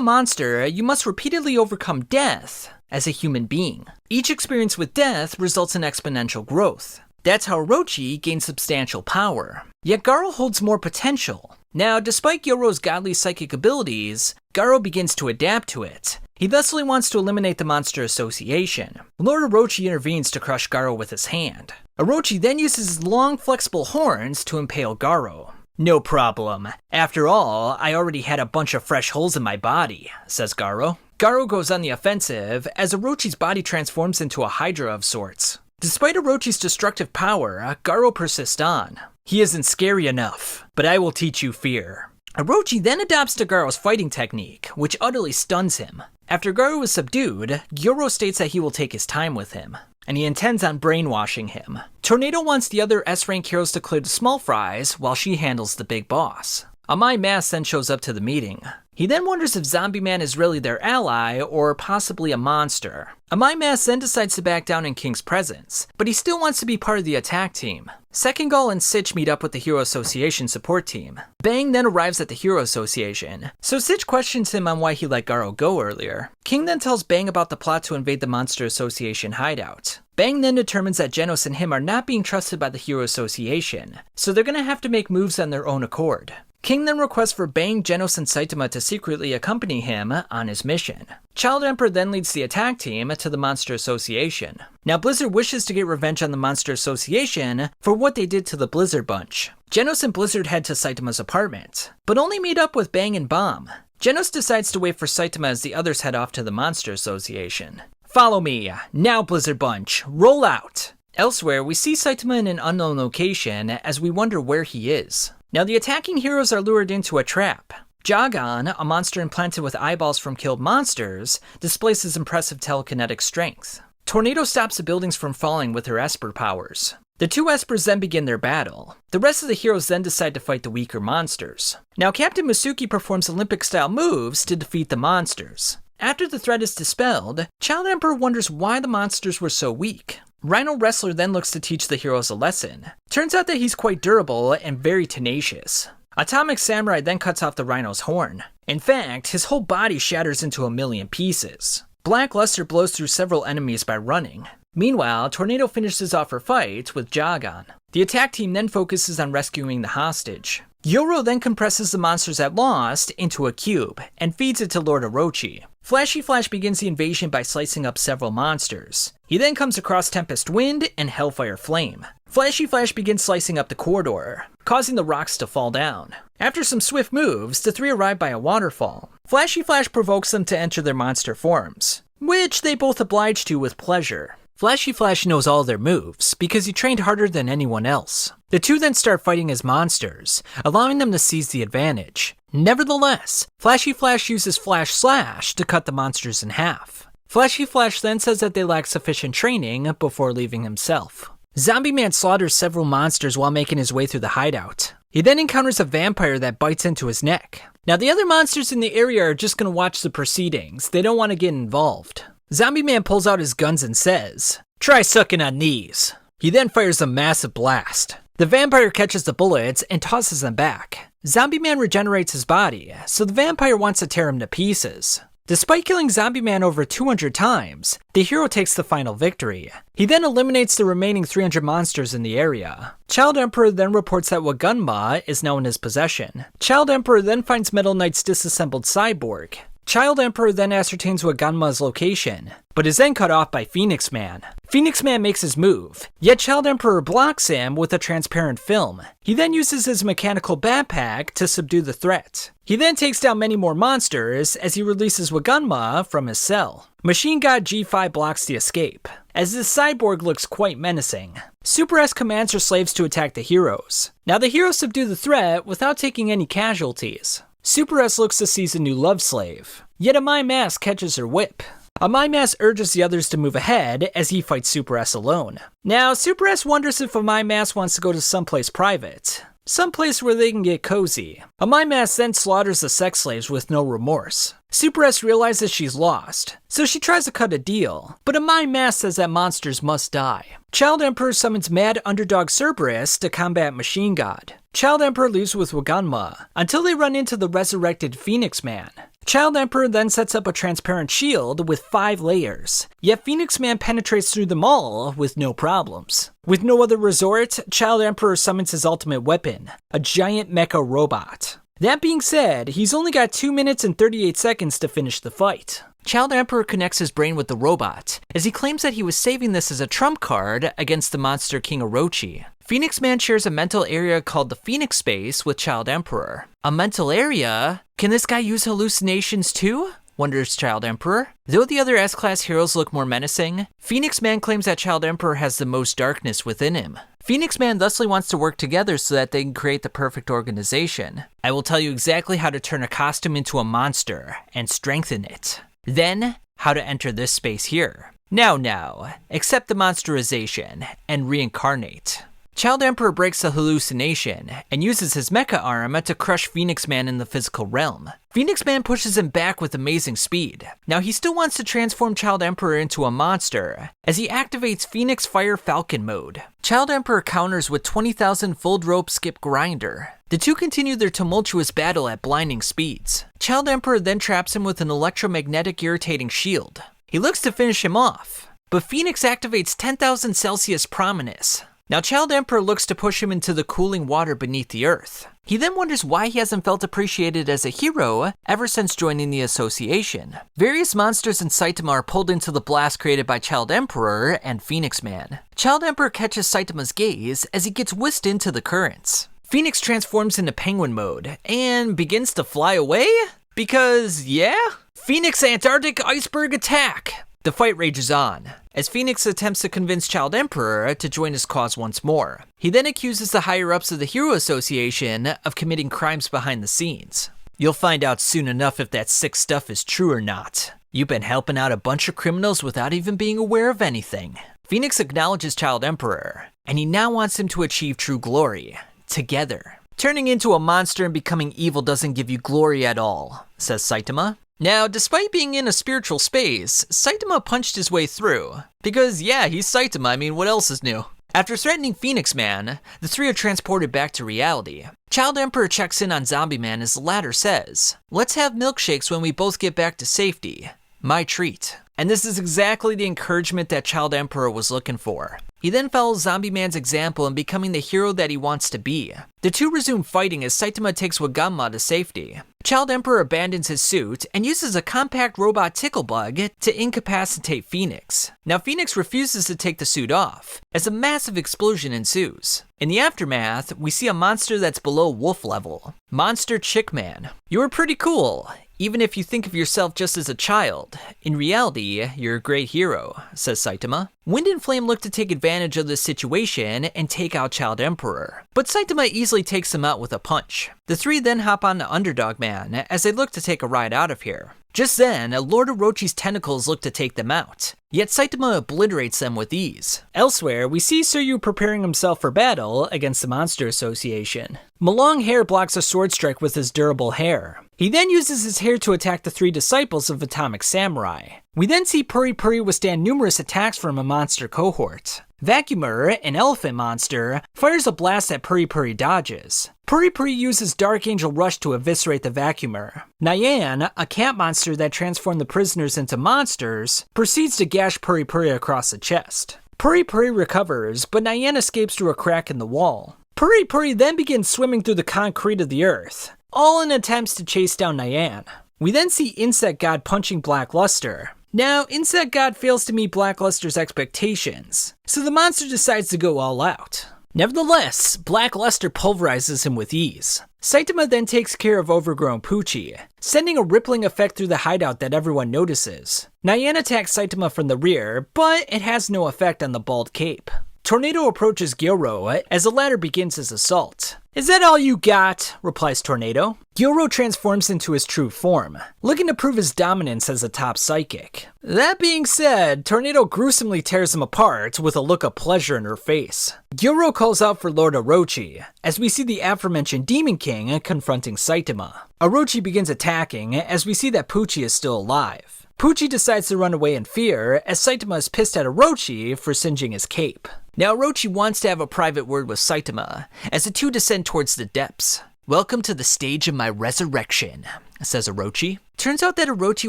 monster, you must repeatedly overcome death as a human being. Each experience with death results in exponential growth. That's how Orochi gains substantial power. Yet Garo holds more potential. Now, despite Gyoro's godly psychic abilities, Garo begins to adapt to it. He thusly wants to eliminate the Monster Association. Lord Orochi intervenes to crush Garo with his hand. Orochi then uses his long, flexible horns to impale Garo. "No problem. After all, I already had a bunch of fresh holes in my body," says Garo. Garo goes on the offensive as Orochi's body transforms into a hydra of sorts. Despite Orochi's destructive power, Garo persists on. "He isn't scary enough, but I will teach you fear." Orochi then adopts to Garo's fighting technique, which utterly stuns him. After Garo is subdued, Gyoro states that he will take his time with him, and he intends on brainwashing him. Tornado wants the other S-rank heroes to clear the small fries while she handles the big boss. Amai Mask then shows up to the meeting. He then wonders if Zombie Man is really their ally or possibly a monster. Amai Mask then decides to back down in King's presence, but he still wants to be part of the attack team. Sekengal and Sitch meet up with the Hero Association support team. Bang then arrives at the Hero Association, so Sitch questions him on why he let Garo go earlier. King then tells Bang about the plot to invade the Monster Association hideout. Bang then determines that Genos and him are not being trusted by the Hero Association, so they're gonna have to make moves on their own accord. King then requests for Bang, Genos, and Saitama to secretly accompany him on his mission. Child Emperor then leads the attack team to the Monster Association. Now Blizzard wishes to get revenge on the Monster Association for what they did to the Blizzard Bunch. Genos and Blizzard head to Saitama's apartment, but only meet up with Bang and Bomb. Genos decides to wait for Saitama as the others head off to the Monster Association. "Follow me. Now, Blizzard Bunch, roll out." Elsewhere, we see Saitama in an unknown location as we wonder where he is. Now the attacking heroes are lured into a trap. Jagan, a monster implanted with eyeballs from killed monsters, displays his impressive telekinetic strength. Tornado stops the buildings from falling with her Esper powers. The two Espers then begin their battle. The rest of the heroes then decide to fight the weaker monsters. Now Captain Masuki performs Olympic-style moves to defeat the monsters. After the threat is dispelled, Child Emperor wonders why the monsters were so weak. Rhino Wrestler then looks to teach the heroes a lesson. Turns out that he's quite durable and very tenacious. Atomic Samurai then cuts off the rhino's horn. In fact, his whole body shatters into a million pieces. Black Luster blows through several enemies by running. Meanwhile, Tornado finishes off her fight with Jogon. The attack team then focuses on rescuing the hostage. Yoro then compresses the monsters at Lost into a cube and feeds it to Lord Orochi. Flashy Flash begins the invasion by slicing up several monsters. He then comes across Tempest Wind and Hellfire Flame. Flashy Flash begins slicing up the corridor, causing the rocks to fall down. After some swift moves, the three arrive by a waterfall. Flashy Flash provokes them to enter their monster forms, which they both oblige to with pleasure. Flashy Flash knows all their moves because he trained harder than anyone else. The two then start fighting as monsters, allowing them to seize the advantage. Nevertheless, Flashy Flash uses Flash Slash to cut the monsters in half. Flashy Flash then says that they lack sufficient training before leaving himself. Zombie Man slaughters several monsters while making his way through the hideout. He then encounters a vampire that bites into his neck. Now the other monsters in the area are just going to watch the proceedings. They don't want to get involved. Zombie Man pulls out his guns and says, "Try sucking on these." He then fires a massive blast. The vampire catches the bullets and tosses them back. Zombie Man regenerates his body, so the vampire wants to tear him to pieces. Despite killing Zombie Man over 200 times, the hero takes the final victory. He then eliminates the remaining 300 monsters in the area. Child Emperor then reports that Wagunma is now in his possession. Child Emperor then finds Metal Knight's disassembled cyborg. Child Emperor then ascertains Wagunma's location, but is then cut off by Phoenix Man. Phoenix Man makes his move, yet Child Emperor blocks him with a transparent film. He then uses his mechanical backpack to subdue the threat. He then takes down many more monsters as he releases Wagunma from his cell. Machine God G5 blocks the escape, as this cyborg looks quite menacing. Super S commands her slaves to attack the heroes. Now the heroes subdue the threat without taking any casualties. Super S looks to seize a new love slave, yet Amai Mask catches her whip. Amai Mask urges the others to move ahead as he fights Super S alone. Now, Super S wonders if Amai Mask wants to go to someplace private, someplace where they can get cozy. Amai Mask then slaughters the sex slaves with no remorse. Super S realizes she's lost, so she tries to cut a deal, but Amai Mask says that monsters must die. Child Emperor summons Mad Underdog Cerberus to combat Machine God. Child Emperor leaves with Wagunma until they run into the resurrected Phoenix Man. Child Emperor then sets up a transparent shield with 5 layers, yet Phoenix Man penetrates through them all with no problems. With no other resort, Child Emperor summons his ultimate weapon, a giant mecha robot. That being said, he's only got 2 minutes and 38 seconds to finish the fight. Child Emperor connects his brain with the robot, as he claims that he was saving this as a trump card against the monster King Orochi. Phoenix Man shares a mental area called the Phoenix Space with Child Emperor. A mental area? Can this guy use hallucinations too? Wonders Child Emperor. Though the other S-Class heroes look more menacing, Phoenix Man claims that Child Emperor has the most darkness within him. Phoenix Man thusly wants to work together so that they can create the perfect organization. I will tell you exactly how to turn a costume into a monster and strengthen it. Then, how to enter this space here. Now, accept the monsterization and reincarnate. Child Emperor breaks the hallucination and uses his mecha arm to crush Phoenix Man in the physical realm. Phoenix Man pushes him back with amazing speed. Now he still wants to transform Child Emperor into a monster, as he activates Phoenix Fire Falcon mode. Child Emperor counters with 20,000 Full Rope Skip Grinder. The two continue their tumultuous battle at blinding speeds. Child Emperor then traps him with an electromagnetic irritating shield. He looks to finish him off, but Phoenix activates 10,000 Celsius Prominus. Now Child Emperor looks to push him into the cooling water beneath the earth. He then wonders why he hasn't felt appreciated as a hero ever since joining the association. Various monsters in Saitama are pulled into the blast created by Child Emperor and Phoenix Man. Child Emperor catches Saitama's gaze as he gets whisked into the currents. Phoenix transforms into penguin mode and begins to fly away? Because, yeah? Phoenix Antarctic Iceberg Attack! The fight rages on, as Phoenix attempts to convince Child Emperor to join his cause once more. He then accuses the higher-ups of the Hero Association of committing crimes behind the scenes. You'll find out soon enough if that sick stuff is true or not. You've been helping out a bunch of criminals without even being aware of anything. Phoenix acknowledges Child Emperor, and he now wants him to achieve true glory, together. Turning into a monster and becoming evil doesn't give you glory at all, says Saitama. Now, despite being in a spiritual space, Saitama punched his way through. Because yeah, he's Saitama, I mean, what else is new? After threatening Phoenix Man, the three are transported back to reality. Child Emperor checks in on Zombie Man as the latter says, "Let's have milkshakes when we both get back to safety. My treat." And this is exactly the encouragement that Child Emperor was looking for. He then follows Zombie Man's example in becoming the hero that he wants to be. The two resume fighting as Saitama takes Waganma to safety. Child Emperor abandons his suit and uses a compact robot tickle bug to incapacitate Phoenix. Now Phoenix refuses to take the suit off, as a massive explosion ensues. In the aftermath, we see a monster that's below wolf level. Monster Chickman. You were pretty cool, even if you think of yourself just as a child. In reality, you're a great hero, says Saitama. Wind and Flame look to take advantage of this situation and take out Child Emperor, but Saitama easily takes them out with a punch. The three then hop on to Underdog Man as they look to take a ride out of here. Just then, Lord Orochi's tentacles look to take them out, yet Saitama obliterates them with ease. Elsewhere, we see Suyu preparing himself for battle against the Monster Association. Malong Hair blocks a sword strike with his durable hair. He then uses his hair to attack the three disciples of Atomic Samurai. We then see Puri Puri withstand numerous attacks from a monster cohort. Vacuumer, an elephant monster, fires a blast that Puri Puri dodges. Puri Puri uses Dark Angel Rush to eviscerate the Vacuumer. Nyan, a cat monster that transformed the prisoners into monsters, proceeds to gash Puri Puri across the chest. Puri Puri recovers, but Nyan escapes through a crack in the wall. Puri Puri then begins swimming through the concrete of the earth, all in attempts to chase down Nyan. We then see Insect God punching Black Luster. Now, Insect God fails to meet Black Luster's expectations, so the monster decides to go all out. Nevertheless, Black Luster pulverizes him with ease. Saitama then takes care of overgrown Poochie, sending a rippling effect through the hideout that everyone notices. Nyan attacks Saitama from the rear, but it has no effect on the bald cape. Tornado approaches Gyoro as the latter begins his assault. "Is that all you got?" replies Tornado. Gyoro transforms into his true form, looking to prove his dominance as a top psychic. That being said, Tornado gruesomely tears him apart with a look of pleasure in her face. Gyoro calls out for Lord Orochi, as we see the aforementioned Demon King confronting Saitama. Orochi begins attacking as we see that Poochie is still alive. Poochie decides to run away in fear as Saitama is pissed at Orochi for singeing his cape. Now Orochi wants to have a private word with Saitama as the two descend towards the depths. "Welcome to the stage of my resurrection," says Orochi. Turns out that Orochi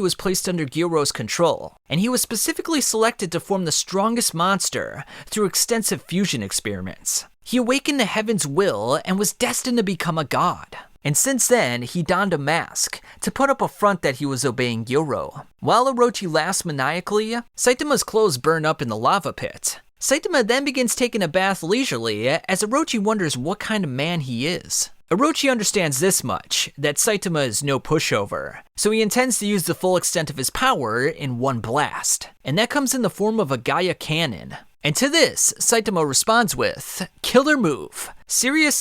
was placed under Gyoro's control, and he was specifically selected to form the strongest monster through extensive fusion experiments. He awakened the heaven's will and was destined to become a god. And since then, he donned a mask to put up a front that he was obeying Gyoro. While Orochi laughs maniacally, Saitama's clothes burn up in the lava pit. Saitama then begins taking a bath leisurely as Orochi wonders what kind of man he is. Orochi understands this much, that Saitama is no pushover, so he intends to use the full extent of his power in one blast, and that comes in the form of a Gaia cannon. And to this, Saitama responds with, "Killer move. Serious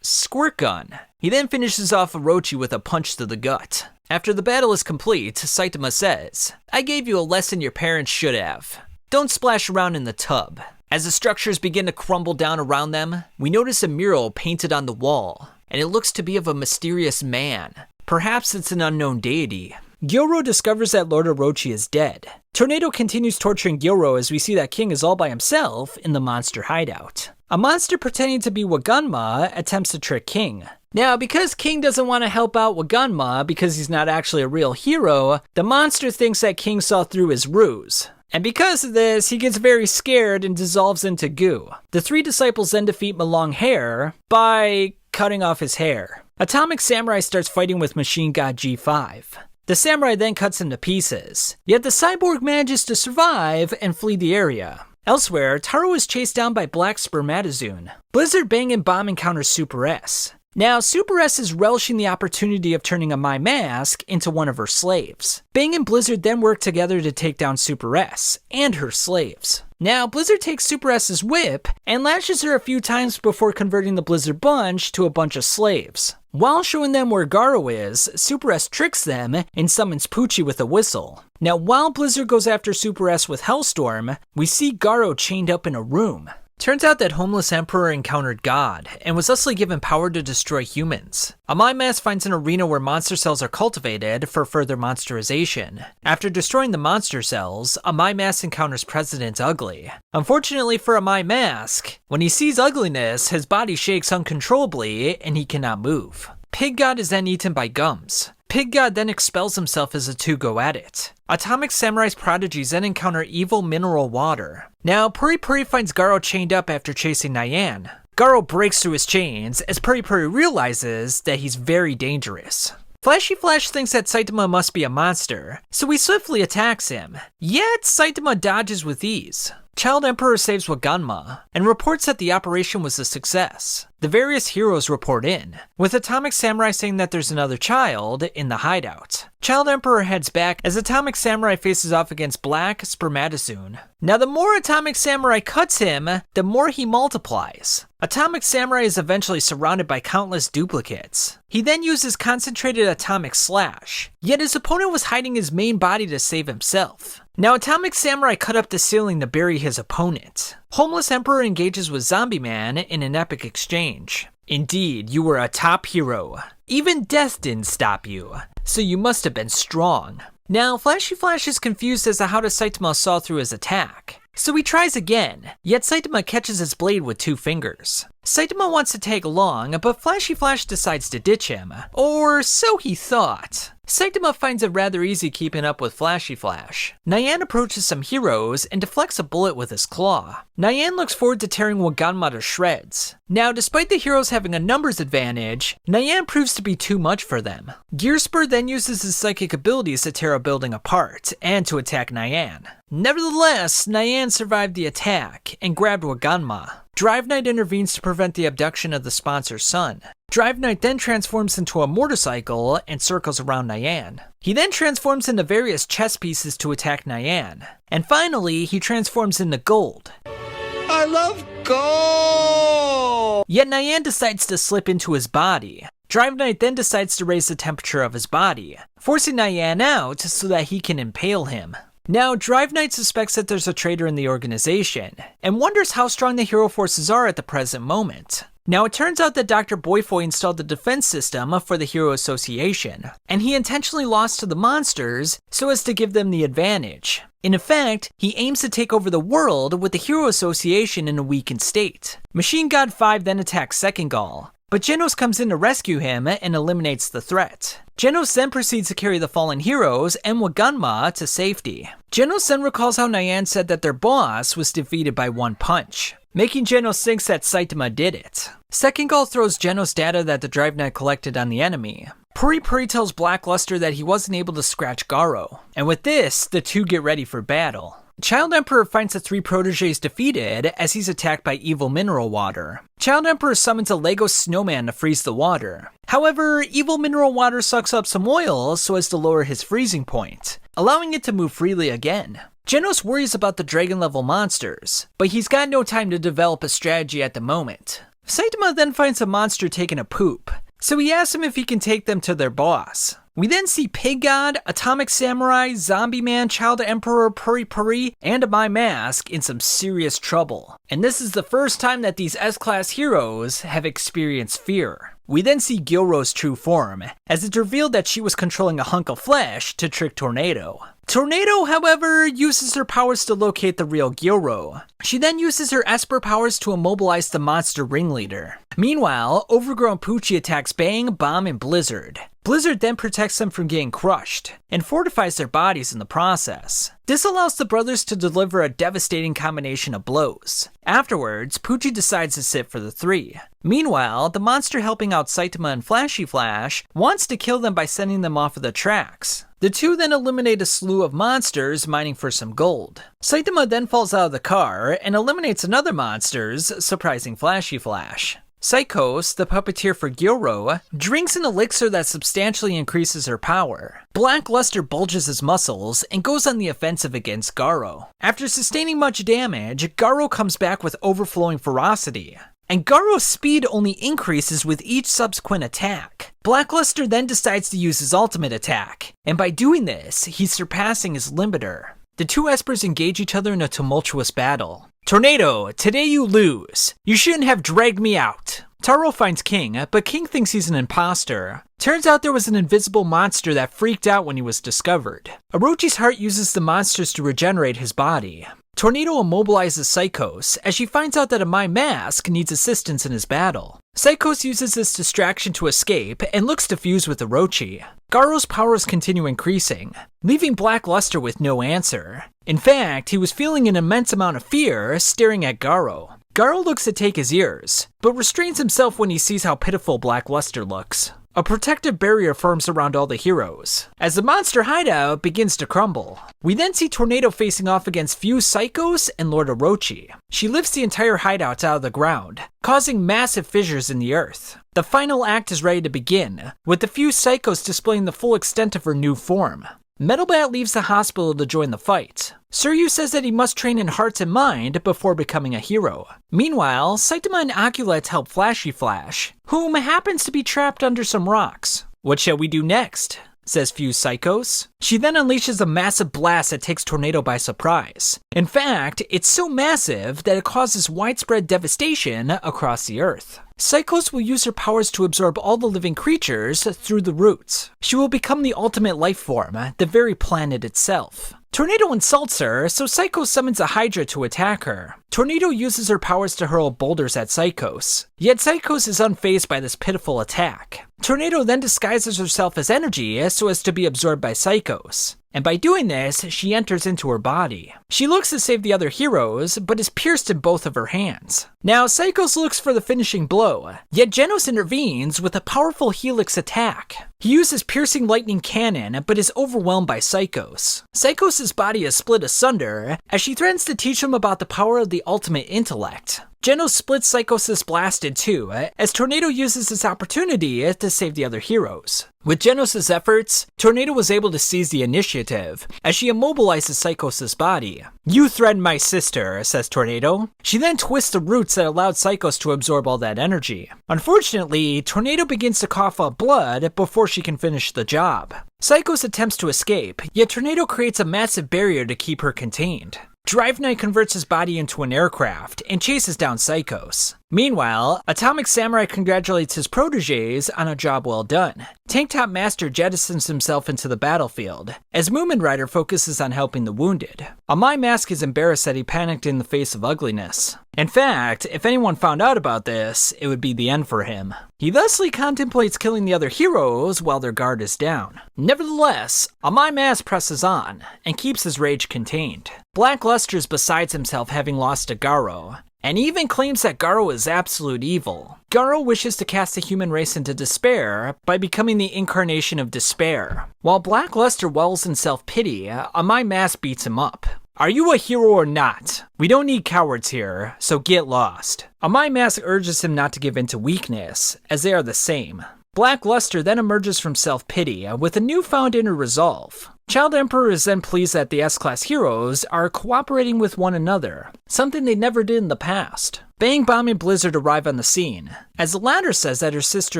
squirt gun." He then finishes off Orochi with a punch to the gut. After the battle is complete, Saitama says, "I gave you a lesson your parents should have. Don't splash around in the tub." As the structures begin to crumble down around them, we notice a mural painted on the wall, and it looks to be of a mysterious man. Perhaps it's an unknown deity. Gyoro discovers that Lord Orochi is dead. Tornado continues torturing Gyoro as we see that King is all by himself in the monster hideout. A monster pretending to be Waganma attempts to trick King. Now, because King doesn't want to help out Waganma because he's not actually a real hero, the monster thinks that King saw through his ruse. And because of this, he gets very scared and dissolves into goo. The three disciples then defeat Malong Hair by cutting off his hair. Atomic Samurai starts fighting with Machine God G5. The samurai then cuts him to pieces, yet the cyborg manages to survive and flee the area. Elsewhere, Taro is chased down by Black Spermatozoon. Blizzard Bang and Bomb encounters Super S. Now, Super S is relishing the opportunity of turning a My Mask into one of her slaves. Bang and Blizzard then work together to take down Super S and her slaves. Now, Blizzard takes Super S's whip and lashes her a few times before converting the Blizzard Bunch to a bunch of slaves. While showing them where Garo is, Super S tricks them and summons Poochie with a whistle. Now, while Blizzard goes after Super S with Hellstorm, we see Garo chained up in a room. Turns out that Homeless Emperor encountered God, and was thusly given power to destroy humans. Amai Mask finds an arena where monster cells are cultivated for further monsterization. After destroying the monster cells, Amai Mask encounters President Ugly. Unfortunately for Amai Mask, when he sees ugliness, his body shakes uncontrollably, and he cannot move. Pig God is then eaten by Gums. Pig God then expels himself as the two go at it. Atomic Samurai's prodigies then encounter evil mineral water. Now, Puri Puri finds Garo chained up after chasing Nyan. Garo breaks through his chains as Puri Puri realizes that he's very dangerous. Flashy Flash thinks that Saitama must be a monster, so he swiftly attacks him. Yet, Saitama dodges with ease. Child Emperor saves Waganma, and reports that the operation was a success. The various heroes report in, with Atomic Samurai saying that there's another child in the hideout. Child Emperor heads back as Atomic Samurai faces off against Black Spermatozoon. Now the more Atomic Samurai cuts him, the more he multiplies. Atomic Samurai is eventually surrounded by countless duplicates. He then uses concentrated Atomic Slash, yet his opponent was hiding his main body to save himself. Now Atomic Samurai cut up the ceiling to bury his opponent. Homeless Emperor engages with Zombie Man in an epic exchange. Indeed, you were a top hero. Even death didn't stop you, so you must have been strong. Now Flashy Flash is confused as to how Saitama saw through his attack. So he tries again, yet Saitama catches his blade with 2 fingers. Saitama wants to tag along, but Flashy Flash decides to ditch him. Or so he thought. Saitama finds it rather easy keeping up with Flashy Flash. Nyan approaches some heroes and deflects a bullet with his claw. Nyan looks forward to tearing Waganma to shreds. Now, despite the heroes having a numbers advantage, Nyan proves to be too much for them. Gearspur then uses his psychic abilities to tear a building apart and to attack Nyan. Nevertheless, Nyan survived the attack and grabbed Waganma. Drive Knight intervenes to prevent the abduction of the sponsor's son. Drive Knight then transforms into a motorcycle and circles around Nyan. He then transforms into various chess pieces to attack Nyan. And finally, he transforms into gold. I love gold! Yet Nyan decides to slip into his body. Drive Knight then decides to raise the temperature of his body, forcing Nyan out so that he can impale him. Now, Drive Knight suspects that there's a traitor in the organization, and wonders how strong the hero forces are at the present moment. Now, it turns out that Dr. Boyfoy installed the defense system for the Hero Association, and he intentionally lost to the monsters so as to give them the advantage. In effect, he aims to take over the world with the Hero Association in a weakened state. Machine God 5 then attacks Second Gall, but Genos comes in to rescue him and eliminates the threat. Genos then proceeds to carry the fallen heroes and Waganma to safety. Genos then recalls how Nyan said that their boss was defeated by 1 punch, making Genos think that Saitama did it. Second Gall throws Genos data that the Drive Knight collected on the enemy. Puri Puri tells Blackluster that he wasn't able to scratch Garo, and with this, the two get ready for battle. Child Emperor finds the 3 proteges defeated as he's attacked by evil mineral water. Child Emperor summons a Lego snowman to freeze the water. However, evil mineral water sucks up some oil so as to lower his freezing point, allowing it to move freely again. Genos worries about the dragon level monsters, but he's got no time to develop a strategy at the moment. Saitama then finds a monster taking a poop, so he asks him if he can take them to their boss. We then see Pig God, Atomic Samurai, Zombie Man, Child Emperor, Puri Puri, and Amai Mask in some serious trouble. And this is the first time that these S-Class heroes have experienced fear. We then see Gilro's true form, as it's revealed that she was controlling a hunk of flesh to trick Tornado. Tornado, however, uses her powers to locate the real Gilro. She then uses her Esper powers to immobilize the monster ringleader. Meanwhile, overgrown Poochie attacks Bang, Bomb, and Blizzard. Blizzard then protects them from getting crushed, and fortifies their bodies in the process. This allows the brothers to deliver a devastating combination of blows. Afterwards, Poochie decides to sit for the 3. Meanwhile, the monster helping out Saitama and Flashy Flash wants to kill them by sending them off of the tracks. The two then eliminate a slew of monsters mining for some gold. Saitama then falls out of the car and eliminates another monsters, surprising Flashy Flash. Psychos, the puppeteer for Gilro, drinks an elixir that substantially increases her power. Blackluster bulges his muscles and goes on the offensive against Garo. After sustaining much damage, Garo comes back with overflowing ferocity, and Garo's speed only increases with each subsequent attack. Blackluster then decides to use his ultimate attack, and by doing this, he's surpassing his limiter. The two Espers engage each other in a tumultuous battle. Tornado, today you lose. You shouldn't have dragged me out. Taro finds King, but King thinks he's an imposter. Turns out there was an invisible monster that freaked out when he was discovered. Orochi's heart uses the monsters to regenerate his body. Tornado immobilizes Psychos as she finds out that a My Mask needs assistance in his battle. Psychos uses this distraction to escape and looks to fuse with Orochi. Garo's powers continue increasing, leaving Black Luster with no answer. In fact, he was feeling an immense amount of fear staring at Garo. Garo looks to take his ears, but restrains himself when he sees how pitiful Black Luster looks. A protective barrier forms around all the heroes, as the monster hideout begins to crumble. We then see Tornado facing off against Fuse Psychos and Lord Orochi. She lifts the entire hideout out of the ground, causing massive fissures in the earth. The final act is ready to begin, with the Fuse Psychos displaying the full extent of her new form. Metal Bat leaves the hospital to join the fight. Suryu says that he must train in heart and mind before becoming a hero. Meanwhile, Saitama and Oculette help Flashy Flash, whom happens to be trapped under some rocks. What shall we do next? Says Fuse Psychos. She then unleashes a massive blast that takes Tornado by surprise. In fact, it's so massive that it causes widespread devastation across the earth. Psychos will use her powers to absorb all the living creatures through the roots. She will become the ultimate life form, the very planet itself. Tornado insults her, so Psychos summons a Hydra to attack her. Tornado uses her powers to hurl boulders at Psychos, yet Psychos is unfazed by this pitiful attack. Tornado then disguises herself as energy so as to be absorbed by Psychos, and by doing this, she enters into her body. She looks to save the other heroes, but is pierced in both of her hands. Now, Psychos looks for the finishing blow, yet Genos intervenes with a powerful Helix attack. He uses piercing lightning cannon, but is overwhelmed by Psychos. Psychos' body is split asunder, as she threatens to teach him about the power of the ultimate intellect. Genos splits Psychos' blast in two, as Tornado uses this opportunity to save the other heroes. With Genos' efforts, Tornado was able to seize the initiative, as she immobilizes Psychos' body. "You threaten my sister," says Tornado. She then twists the roots that allowed Psychos to absorb all that energy. Unfortunately, Tornado begins to cough up blood before she can finish the job. Psychos attempts to escape, yet Tornado creates a massive barrier to keep her contained. Drive Knight converts his body into an aircraft and chases down Psychos. Meanwhile, Atomic Samurai congratulates his proteges on a job well done. Tank Top Master jettisons himself into the battlefield, as Moomin Rider focuses on helping the wounded. A My Mask is embarrassed that he panicked in the face of ugliness. In fact, if anyone found out about this, it would be the end for him. He thusly contemplates killing the other heroes while their guard is down. Nevertheless, a My Mask presses on, and keeps his rage contained. Black Luster is besides himself having lost to Garo, and even claims that Garo is absolute evil. Garo wishes to cast the human race into despair by becoming the incarnation of despair. While Black Luster wells in self-pity, a My Mask beats him up. "Are you a hero or not? We don't need cowards here, so get lost." A My Mask urges him not to give in to weakness, as they are the same. Black Luster then emerges from self-pity with a newfound inner resolve. Child Emperor is then pleased that the S-Class heroes are cooperating with one another, something they never did in the past. Bang Bomb and Blizzard arrive on the scene, as the latter says that her sister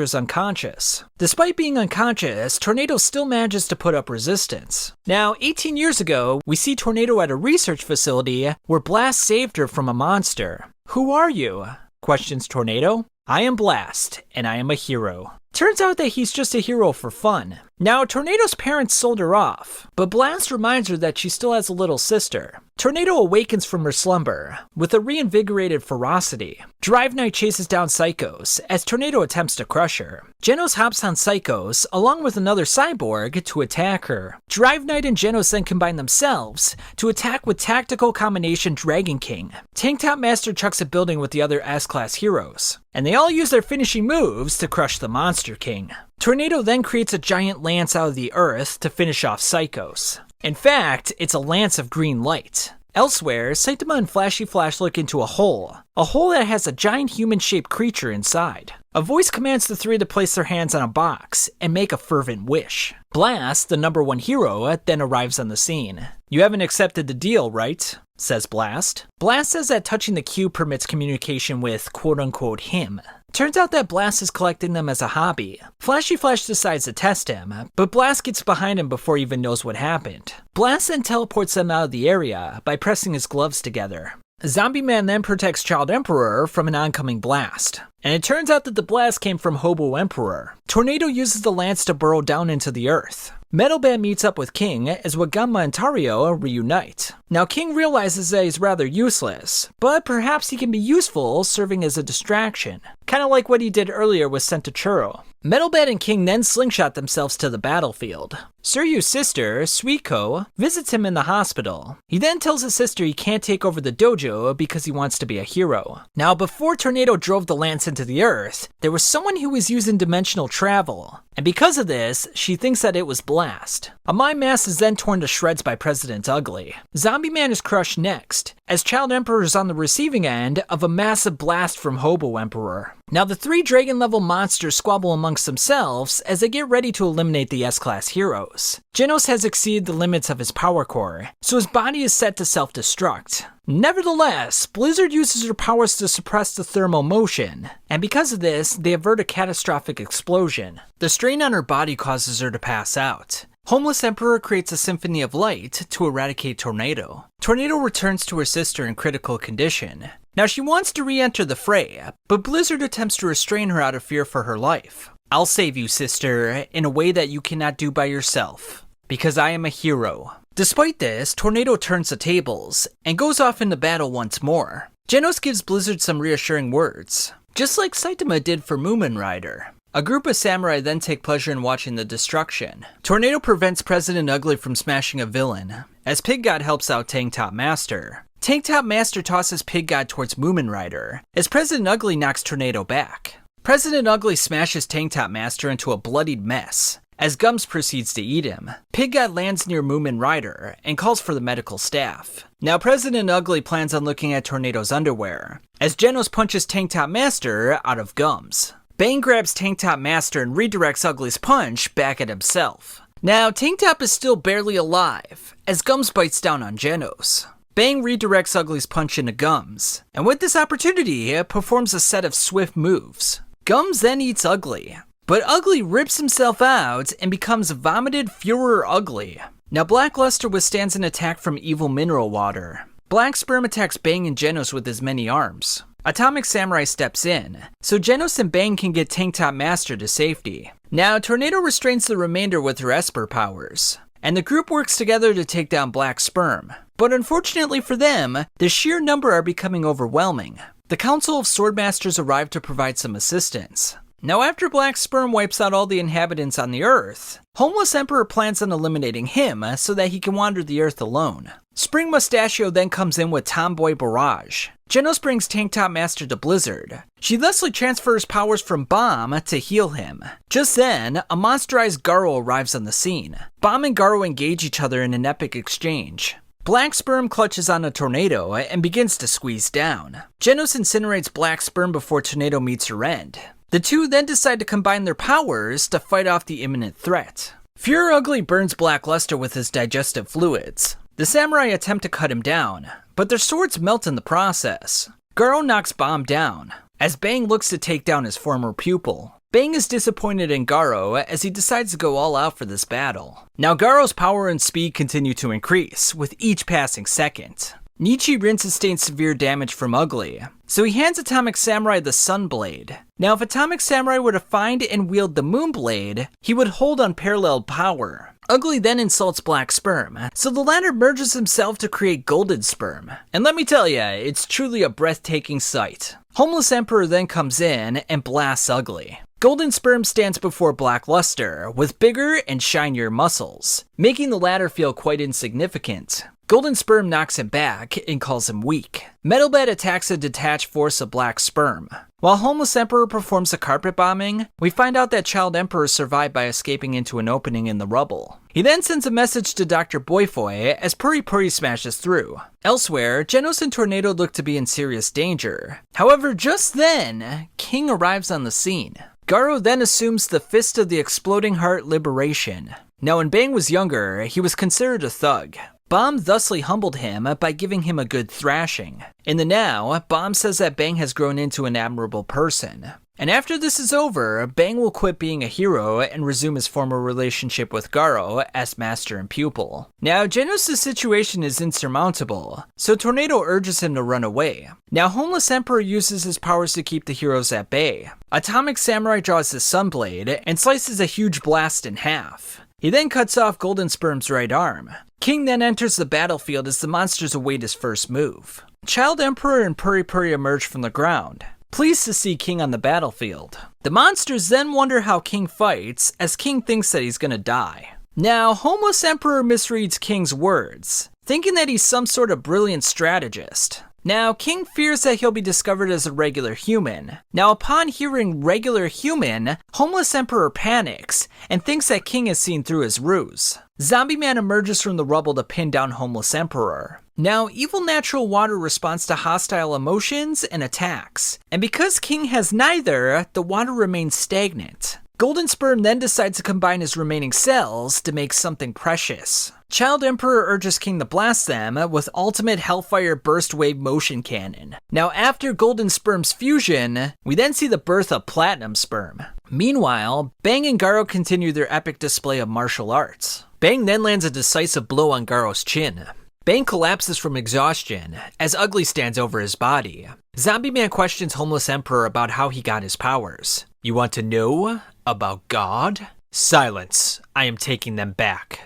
is unconscious. Despite being unconscious, Tornado still manages to put up resistance. Now, 18 years ago, we see Tornado at a research facility where Blast saved her from a monster. "Who are you?" questions Tornado. "I am Blast, and I am a hero." Turns out that he's just a hero for fun. Now, Tornado's parents sold her off, but Blast reminds her that she still has a little sister. Tornado awakens from her slumber with a reinvigorated ferocity. Drive Knight chases down Psychos as Tornado attempts to crush her. Genos hops on Psychos along with another cyborg to attack her. Drive Knight and Genos then combine themselves to attack with tactical combination Dragon King. Tank Top Master chucks a building with the other S-Class heroes, and they all use their finishing moves to crush the Monster King. Tornado then creates a giant lance out of the earth to finish off Psychos. In fact, it's a lance of green light. Elsewhere, Saitama and Flashy Flash look into a hole that has a giant human-shaped creature inside. A voice commands the three to place their hands on a box and make a fervent wish. Blast, the #1 hero, then arrives on the scene. "You haven't accepted the deal, right?" says Blast. Blast says that touching the cube permits communication with quote-unquote him. Turns out that Blast is collecting them as a hobby. Flashy Flash decides to test him, but Blast gets behind him before he even knows what happened. Blast then teleports them out of the area by pressing his gloves together. Zombie Man then protects Child Emperor from an oncoming blast. And it turns out that the blast came from Hobo Emperor. Tornado uses the lance to burrow down into the earth. Metal Band meets up with King as Wagamma and Tario reunite. Now King realizes that he's rather useless, but perhaps he can be useful serving as a distraction. Kinda like what he did earlier with Sentachuro. Metal Band and King then slingshot themselves to the battlefield. Suryu's sister, Suiko, visits him in the hospital. He then tells his sister he can't take over the dojo because he wants to be a hero. Now before Tornado drove the lance into the earth, there was someone who was using dimensional travel. And because of this, she thinks that it was Blast. A mind mass is then torn to shreds by President Ugly. Zombie Man is crushed next, as Child Emperor is on the receiving end of a massive blast from Hobo Emperor. Now the 3 dragon level monsters squabble amongst themselves as they get ready to eliminate the S-Class heroes. Genos has exceeded the limits of his power core, so his body is set to self-destruct. Nevertheless, Blizzard uses her powers to suppress the thermal motion, and because of this, they avert a catastrophic explosion. The strain on her body causes her to pass out. Homeless Emperor creates a symphony of light to eradicate Tornado. Tornado returns to her sister in critical condition. Now she wants to re-enter the fray, but Blizzard attempts to restrain her out of fear for her life. I'll save you, sister, in a way that you cannot do by yourself, because I am a hero. Despite this, Tornado turns the tables, and goes off into battle once more. Genos gives Blizzard some reassuring words, just like Saitama did for Moomin Rider. A group of samurai then take pleasure in watching the destruction. Tornado prevents President Ugly from smashing a villain, as Pig God helps out Tank Top Master. Tank Top Master tosses Pig God towards Moomin Rider, as President Ugly knocks Tornado back. President Ugly smashes Tank Top Master into a bloodied mess, as Gums proceeds to eat him. Pig God lands near Moomin Rider, and calls for the medical staff. Now President Ugly plans on looking at Tornado's underwear, as Genos punches Tank Top Master out of Gums. Bang grabs Tank Top Master and redirects Ugly's punch back at himself. Now Tank Top is still barely alive, as Gums bites down on Genos. Bang redirects Ugly's punch into Gums, and with this opportunity, performs a set of swift moves. Gums then eats Ugly, but Ugly rips himself out and becomes vomited Führer Ugly. Now Black Luster withstands an attack from Evil Mineral Water. Black Sperm attacks Bang and Genos with his many arms. Atomic Samurai steps in, so Genos and Bang can get Tank Top Master to safety. Now Tornado restrains the remainder with her Esper powers, and the group works together to take down Black Sperm. But unfortunately for them, the sheer number are becoming overwhelming. The Council of Swordmasters arrive to provide some assistance. Now after Black Sperm wipes out all the inhabitants on the Earth, Homeless Emperor plans on eliminating him so that he can wander the Earth alone. Spring Mustachio then comes in with Tomboy Barrage. Genos brings Tank Top Master to Blizzard. She thusly transfers powers from Bomb to heal him. Just then, a monsterized Garo arrives on the scene. Bomb and Garo engage each other in an epic exchange. Black Sperm clutches on a Tornado and begins to squeeze down. Genos incinerates Black Sperm before Tornado meets her end. The two then decide to combine their powers to fight off the imminent threat. Führer Ugly burns Black Luster with his digestive fluids. The samurai attempt to cut him down, but their swords melt in the process. Garo knocks Bomb down, as Bang looks to take down his former pupil. Bang is disappointed in Garo as he decides to go all out for this battle. Now Garo's power and speed continue to increase with each passing second. Nichirin sustains severe damage from Ugly, so he hands Atomic Samurai the Sun Blade. Now if Atomic Samurai were to find and wield the Moon Blade, he would hold unparalleled power. Ugly then insults Black Sperm, so the latter merges himself to create Golden Sperm. And let me tell ya, it's truly a breathtaking sight. Homeless Emperor then comes in and blasts Ugly. Golden Sperm stands before Black Luster with bigger and shinier muscles, making the latter feel quite insignificant. Golden Sperm knocks him back and calls him weak. Metal Bed attacks a detached force of Black Sperm. While Homeless Emperor performs a carpet bombing, we find out that Child Emperor survived by escaping into an opening in the rubble. He then sends a message to Dr. Boyfoy as Puri Puri smashes through. Elsewhere, Genos and Tornado look to be in serious danger. However, just then, King arrives on the scene. Garo then assumes the Fist of the Exploding Heart Liberation. Now when Bang was younger, he was considered a thug. Bomb thusly humbled him by giving him a good thrashing. In the now, Bomb says that Bang has grown into an admirable person. And after this is over, Bang will quit being a hero and resume his former relationship with Garo as master and pupil. Now, Genos' situation is insurmountable, so Tornado urges him to run away. Now, Homeless Emperor uses his powers to keep the heroes at bay. Atomic Samurai draws his Sunblade and slices a huge blast in half. He then cuts off Golden Sperm's right arm. King then enters the battlefield as the monsters await his first move. Child Emperor and Puri Puri emerge from the ground, pleased to see King on the battlefield. The monsters then wonder how King fights, as King thinks that he's gonna die. Now, Homeless Emperor misreads King's words, thinking that he's some sort of brilliant strategist. Now, King fears that he'll be discovered as a regular human. Now, upon hearing regular human, Homeless Emperor panics and thinks that King has seen through his ruse. Zombie Man emerges from the rubble to pin down Homeless Emperor. Now, Evil Natural Water responds to hostile emotions and attacks, and because King has neither, the water remains stagnant. Golden Sperm then decides to combine his remaining cells to make something precious. Child Emperor urges King to blast them with Ultimate Hellfire Burst Wave Motion Cannon. Now, after Golden Sperm's fusion, we then see the birth of Platinum Sperm. Meanwhile, Bang and Garo continue their epic display of martial arts. Bang then lands a decisive blow on Garo's chin. Bang collapses from exhaustion as Ugly stands over his body. Zombie Man questions Homeless Emperor about how he got his powers. You want to know about God? Silence. I am taking them back.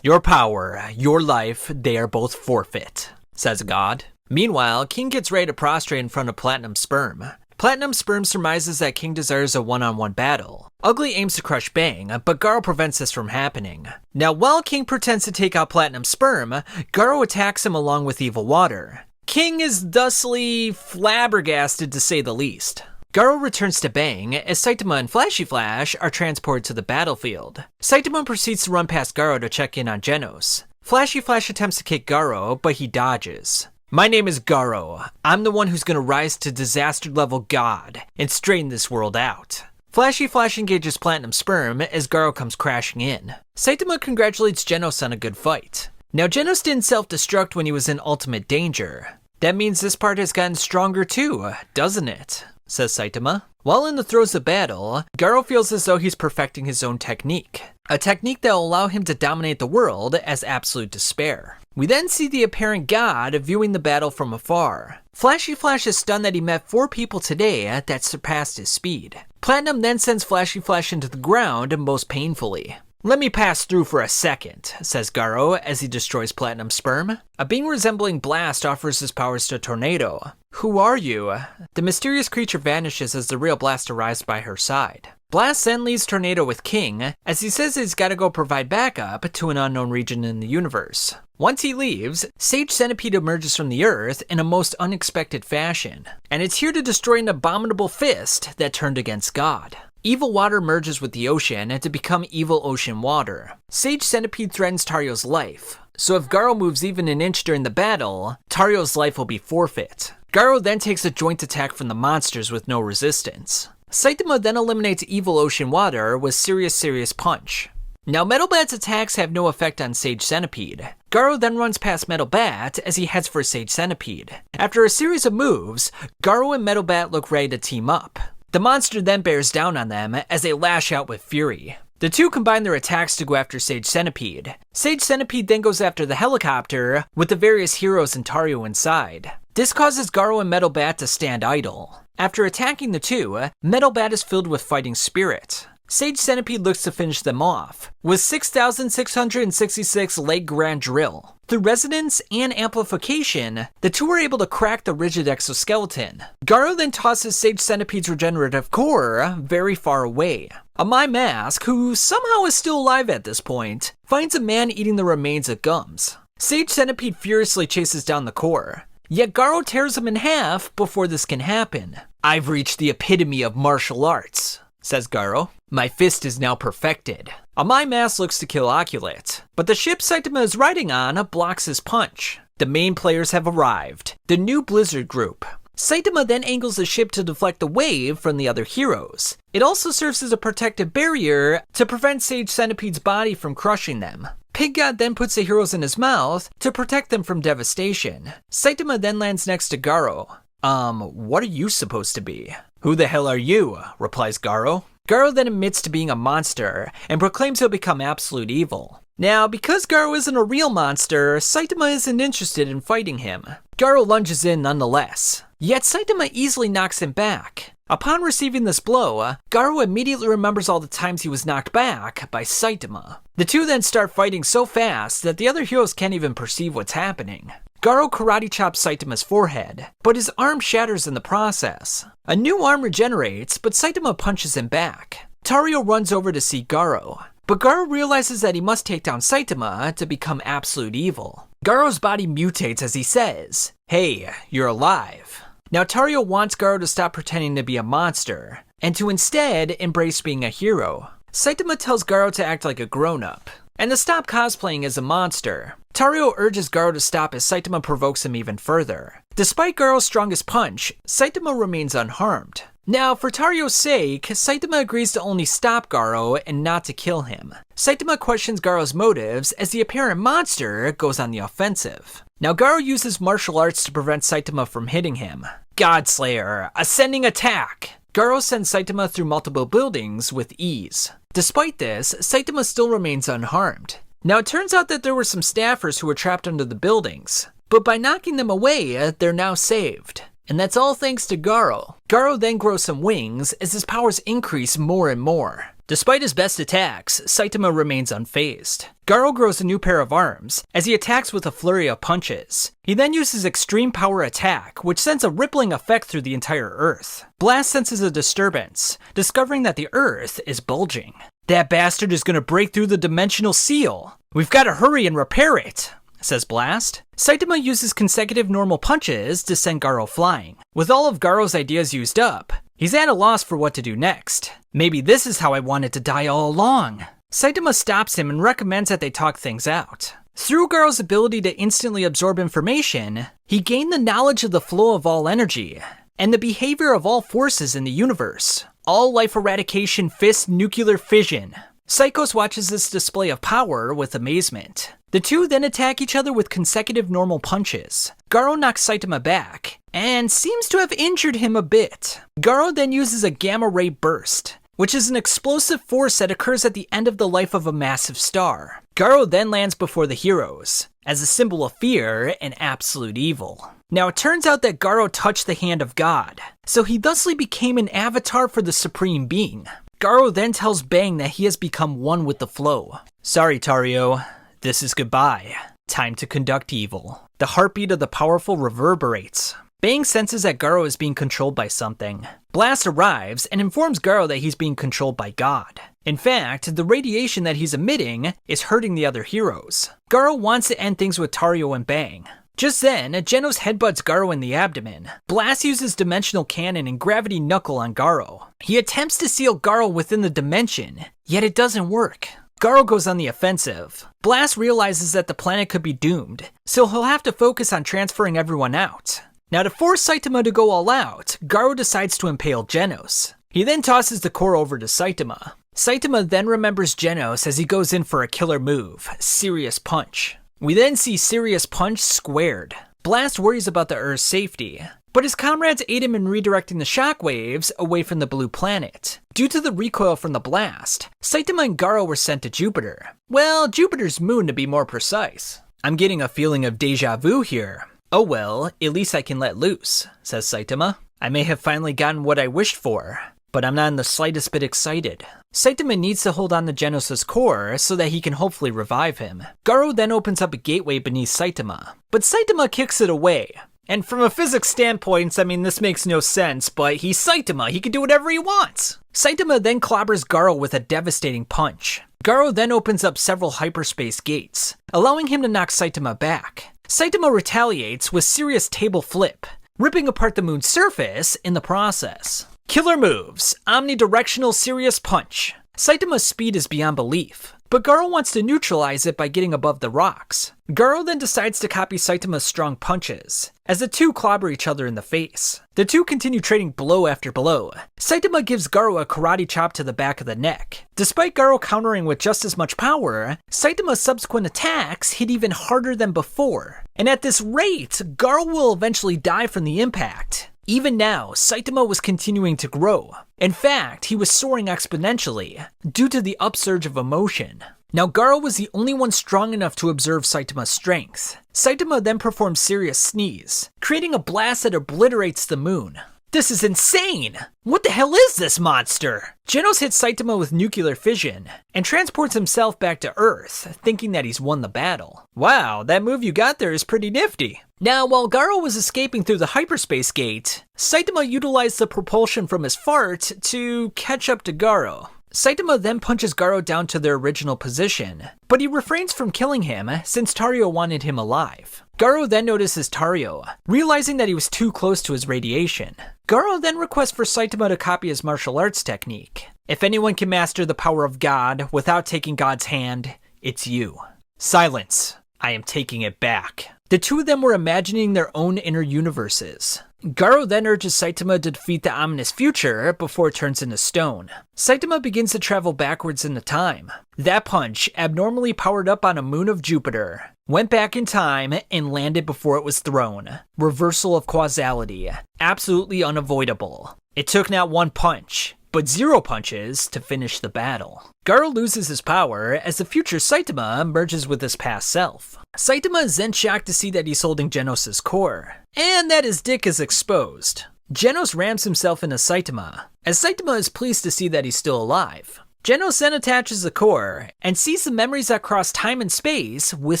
Your power, your life, they are both forfeit, says God. Meanwhile, King gets ready to prostrate in front of Platinum Sperm. Platinum Sperm surmises that King desires a one-on-one battle. Ugly aims to crush Bang, but Garo prevents this from happening. Now, while King pretends to take out Platinum Sperm, Garo attacks him along with Evil Water. King is thusly flabbergasted, to say the least. Garo returns to Bang as Saitama and Flashy Flash are transported to the battlefield. Saitama proceeds to run past Garo to check in on Genos. Flashy Flash attempts to kick Garo, but he dodges. My name is Garo. I'm the one who's gonna rise to disaster level God and straighten this world out. Flashy Flash engages Platinum Sperm as Garo comes crashing in. Saitama congratulates Genos on a good fight. Now, Genos didn't self-destruct when he was in ultimate danger. That means this part has gotten stronger too, doesn't it? Says Saitama. While in the throes of battle, Garo feels as though he's perfecting his own technique. A technique that will allow him to dominate the world as absolute despair. We then see the apparent God viewing the battle from afar. Flashy Flash is stunned that he met 4 people today that surpassed his speed. Platinum then sends Flashy Flash into the ground most painfully. Let me pass through for a second, says Garo as he destroys Platinum Sperm. A being resembling Blast offers his powers to Tornado. Who are you? The mysterious creature vanishes as the real Blast arrives by her side. Blast then leaves Tornado with King, as he says he's gotta go provide backup to an unknown region in the universe. Once he leaves, Sage Centipede emerges from the earth in a most unexpected fashion, and it's here to destroy an abominable fist that turned against God. Evil Water merges with the ocean to become Evil Ocean Water. Sage Centipede threatens Tario's life, so if Garo moves even an inch during the battle, Tario's life will be forfeit. Garo then takes a joint attack from the monsters with no resistance. Saitama then eliminates Evil Ocean Water with Serious Punch. Now, Metal Bat's attacks have no effect on Sage Centipede. Garo then runs past Metal Bat as he heads for Sage Centipede. After a series of moves, Garo and Metal Bat look ready to team up. The monster then bears down on them as they lash out with fury. The two combine their attacks to go after Sage Centipede. Sage Centipede then goes after the helicopter with the various heroes and Tario inside. This causes Garo and Metal Bat to stand idle. After attacking the two, Metal Bat is filled with fighting spirit. Sage Centipede looks to finish them off with 6,666 leg grand drill. Through resonance and amplification, the two were able to crack the rigid exoskeleton. Garo then tosses Sage Centipede's regenerative core very far away. A Mime Mask, who somehow is still alive at this point, finds a man eating the remains of gums. Sage Centipede furiously chases down the core, yet Garo tears him in half before this can happen. "I've reached the epitome of martial arts," says Garo. "My fist is now perfected." A Mime Mask looks to kill Oculate, but the ship Saitama is riding on blocks his punch. The main players have arrived, the new Blizzard group. Saitama then angles the ship to deflect the wave from the other heroes. It also serves as a protective barrier to prevent Sage Centipede's body from crushing them. Pig God then puts the heroes in his mouth to protect them from devastation. Saitama then lands next to Garo. What are you supposed to be?" "Who the hell are you?" replies Garo. Garo then admits to being a monster and proclaims he'll become absolute evil. Now, because Garo isn't a real monster, Saitama isn't interested in fighting him. Garo lunges in nonetheless, yet Saitama easily knocks him back. Upon receiving this blow, Garo immediately remembers all the times he was knocked back by Saitama. The two then start fighting so fast that the other heroes can't even perceive what's happening. Garo karate chops Saitama's forehead, but his arm shatters in the process. A new arm regenerates, but Saitama punches him back. Tario runs over to see Garo, but Garo realizes that he must take down Saitama to become absolute evil. Garo's body mutates as he says, "Hey, you're alive." Now Tario wants Garo to stop pretending to be a monster, and to instead embrace being a hero. Saitama tells Garo to act like a grown-up, and to stop cosplaying as a monster. Tario urges Garo to stop as Saitama provokes him even further. Despite Garo's strongest punch, Saitama remains unharmed. Now, for Tario's sake, Saitama agrees to only stop Garo and not to kill him. Saitama questions Garo's motives as the apparent monster goes on the offensive. Now, Garo uses martial arts to prevent Saitama from hitting him. Godslayer, ascending attack! Garo sends Saitama through multiple buildings with ease. Despite this, Saitama still remains unharmed. Now, it turns out that there were some staffers who were trapped under the buildings, but by knocking them away, they're now saved. And that's all thanks to Garo. Garo then grows some wings as his powers increase more and more. Despite his best attacks, Saitama remains unfazed. Garo grows a new pair of arms as he attacks with a flurry of punches. He then uses extreme power attack, which sends a rippling effect through the entire Earth. Blast senses a disturbance, discovering that the Earth is bulging. "That bastard is gonna break through the dimensional seal. We've gotta hurry and repair it," says Blast. Saitama uses consecutive normal punches to send Garo flying. With all of Garo's ideas used up, he's at a loss for what to do next. "Maybe this is how I wanted to die all along." Saitama stops him and recommends that they talk things out. Through Garo's ability to instantly absorb information, he gained the knowledge of the flow of all energy, and the behavior of all forces in the universe. All life eradication fist nuclear fission. Psychos watches this display of power with amazement. The two then attack each other with consecutive normal punches. Garo knocks Saitama back, and seems to have injured him a bit. Garo then uses a gamma ray burst, which is an explosive force that occurs at the end of the life of a massive star. Garo then lands before the heroes, as a symbol of fear and absolute evil. Now it turns out that Garo touched the hand of God, so he thusly became an avatar for the Supreme Being. Garo then tells Bang that he has become one with the flow. "Sorry, Tario. This is goodbye. Time to conduct evil." The heartbeat of the powerful reverberates. Bang senses that Garo is being controlled by something. Blast arrives and informs Garo that he's being controlled by God. In fact, the radiation that he's emitting is hurting the other heroes. Garo wants to end things with Tario and Bang. Just then, Genos headbutts Garo in the abdomen. Blast uses Dimensional Cannon and Gravity Knuckle on Garo. He attempts to seal Garo within the dimension, yet it doesn't work. Garo goes on the offensive. Blast realizes that the planet could be doomed, so he'll have to focus on transferring everyone out. Now to force Saitama to go all out, Garo decides to impale Genos. He then tosses the core over to Saitama. Saitama then remembers Genos as he goes in for a killer move, Serious Punch. We then see Serious Punch squared. Blast worries about the Earth's safety, but his comrades aid him in redirecting the shockwaves away from the blue planet. Due to the recoil from the blast, Saitama and Garo were sent to Jupiter. Well, Jupiter's moon to be more precise. "I'm getting a feeling of deja vu here." "Oh well, at least I can let loose," says Saitama. "I may have finally gotten what I wished for, but I'm not in the slightest bit excited. Saitama needs to hold on to Genos' core so that he can hopefully revive him. Garo then opens up a gateway beneath Saitama, but Saitama kicks it away. And from a physics standpoint, I mean, this makes no sense, but he's Saitama, he can do whatever he wants. Saitama then clobbers Garo with a devastating punch. Garo then opens up several hyperspace gates, allowing him to knock Saitama back. Saitama retaliates with serious table flip, ripping apart the moon's surface in the process. Killer moves, omnidirectional serious punch. Saitama's speed is beyond belief, but Garo wants to neutralize it by getting above the rocks. Garo then decides to copy Saitama's strong punches, as the two clobber each other in the face. The two continue trading blow after blow. Saitama gives Garo a karate chop to the back of the neck. Despite Garo countering with just as much power, Saitama's subsequent attacks hit even harder than before. And at this rate, Garo will eventually die from the impact. Even now, Saitama was continuing to grow. In fact, he was soaring exponentially, due to the upsurge of emotion. Now, Garo was the only one strong enough to observe Saitama's strength. Saitama then performs Serious Sneeze, creating a blast that obliterates the moon. This is insane! What the hell is this monster? Genos hits Saitama with nuclear fission, and transports himself back to Earth, thinking that he's won the battle. Wow, that move you got there is pretty nifty. Now, while Garo was escaping through the hyperspace gate, Saitama utilized the propulsion from his fart to catch up to Garo. Saitama then punches Garo down to their original position, but he refrains from killing him since Tario wanted him alive. Garo then notices Tario, realizing that he was too close to his radiation. Garo then requests for Saitama to copy his martial arts technique. If anyone can master the power of God without taking God's hand, it's you. Silence. I am taking it back. The two of them were imagining their own inner universes. Garo then urges Saitama to defeat the ominous future before it turns into stone. Saitama begins to travel backwards into time. That punch, abnormally powered up on a moon of Jupiter, went back in time and landed before it was thrown. Reversal of causality. Absolutely unavoidable. It took not one punch, but 0 punches to finish the battle. Garo loses his power as the future Saitama merges with his past self. Saitama is then shocked to see that he's holding Genos' core, and that his dick is exposed. Genos rams himself into Saitama, as Saitama is pleased to see that he's still alive. Genos then attaches the core, and sees the memories that cross time and space with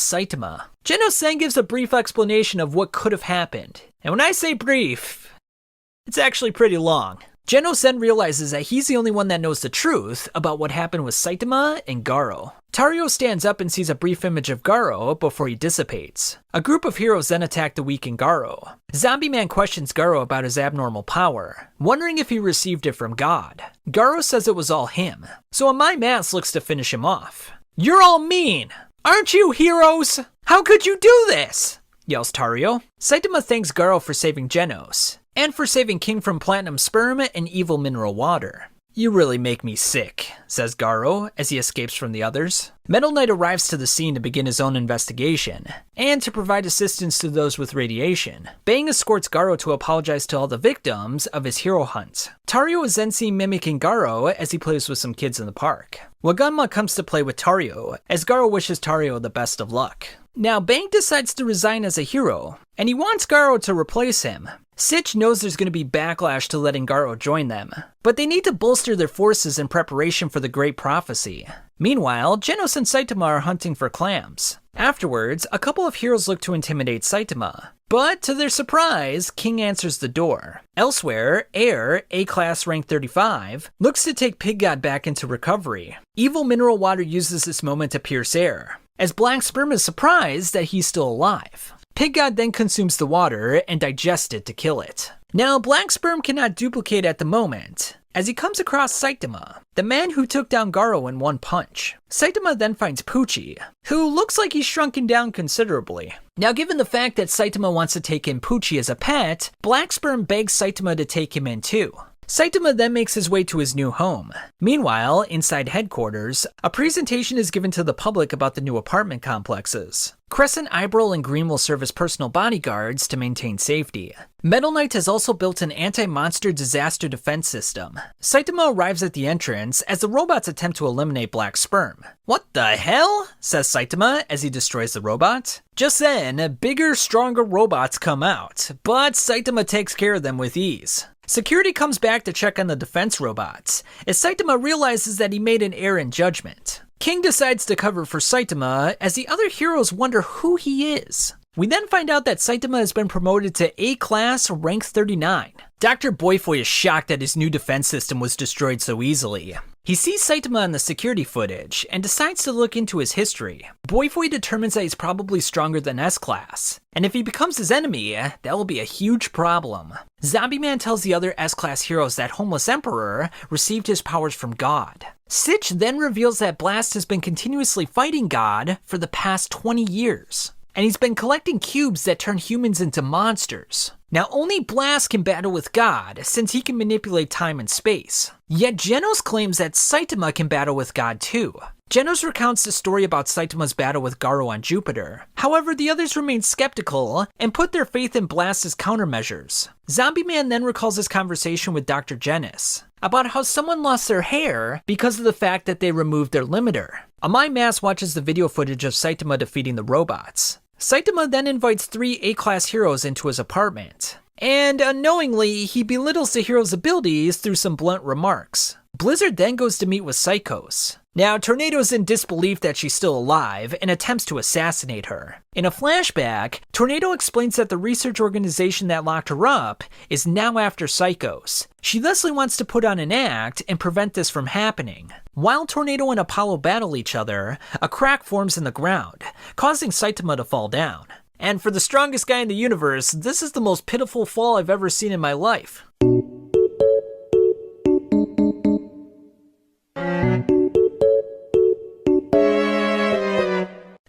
Saitama. Genos then gives a brief explanation of what could have happened, and when I say brief, it's actually pretty long. Genos then realizes that he's the only one that knows the truth about what happened with Saitama and Garo. Tario stands up and sees a brief image of Garo before he dissipates. A group of heroes then attack the weakened Garo. Zombie Man questions Garo about his abnormal power, wondering if he received it from God. Garo says it was all him, so a My Mass looks to finish him off. "You're all mean! Aren't you heroes? How could you do this?" yells Tario. Saitama thanks Garo for saving Genos, and for saving King from platinum sperm and evil mineral water. "You really make me sick," says Garo as he escapes from the others. Metal Knight arrives to the scene to begin his own investigation, and to provide assistance to those with radiation. Bang escorts Garo to apologize to all the victims of his hero hunt. Tario is then seen mimicking Garo as he plays with some kids in the park. Waganma comes to play with Tario, as Garo wishes Tario the best of luck. Now, Bang decides to resign as a hero, and he wants Garo to replace him. Sitch knows there's going to be backlash to letting Garo join them, but they need to bolster their forces in preparation for the Great Prophecy. Meanwhile, Genos and Saitama are hunting for clams. Afterwards, a couple of heroes look to intimidate Saitama, but to their surprise, King answers the door. Elsewhere, Air, A-Class rank 35, looks to take Pig God back into recovery. Evil Mineral Water uses this moment to pierce Air, as Black Sperm is surprised that he's still alive. Pig God then consumes the water and digests it to kill it. Now, Black Sperm cannot duplicate at the moment, as he comes across Saitama, the man who took down Garo in one punch. Saitama then finds Poochie, who looks like he's shrunken down considerably. Now, given the fact that Saitama wants to take in Poochie as a pet, Black Sperm begs Saitama to take him in too. Saitama then makes his way to his new home. Meanwhile, inside headquarters, a presentation is given to the public about the new apartment complexes. Crescent, Eyebrow, and Green will serve as personal bodyguards to maintain safety. Metal Knight has also built an anti-monster disaster defense system. Saitama arrives at the entrance as the robots attempt to eliminate Black Sperm. "What the hell?" says Saitama as he destroys the robot. Just then, bigger, stronger robots come out, but Saitama takes care of them with ease. Security comes back to check on the defense robots, as Saitama realizes that he made an error in judgment. King decides to cover for Saitama, as the other heroes wonder who he is. We then find out that Saitama has been promoted to A-Class, rank 39. Dr. Boyfoy is shocked that his new defense system was destroyed so easily. He sees Saitama in the security footage, and decides to look into his history. Boyfoy determines that he's probably stronger than S-Class, and if he becomes his enemy, that will be a huge problem. Zombie Man tells the other S-Class heroes that Homeless Emperor received his powers from God. Sitch then reveals that Blast has been continuously fighting God for the past 20 years. And he's been collecting cubes that turn humans into monsters. Now only Blast can battle with God, since he can manipulate time and space. Yet Genos claims that Saitama can battle with God too. Genos recounts the story about Saitama's battle with Garo on Jupiter. However, the others remain skeptical and put their faith in Blast as countermeasures. Zombie Man then recalls his conversation with Dr. Genos about how someone lost their hair because of the fact that they removed their limiter. Amai Mass watches the video footage of Saitama defeating the robots. Saitama then invites 3 A-Class heroes into his apartment, and unknowingly, he belittles the heroes' abilities through some blunt remarks. Blizzard then goes to meet with Psychos. Now, Tornado's in disbelief that she's still alive and attempts to assassinate her. In a flashback, Tornado explains that the research organization that locked her up is now after Psychos. She thusly wants to put on an act and prevent this from happening. While Tornado and Apollo battle each other, a crack forms in the ground, causing Saitama to fall down. And for the strongest guy in the universe, this is the most pitiful fall I've ever seen in my life.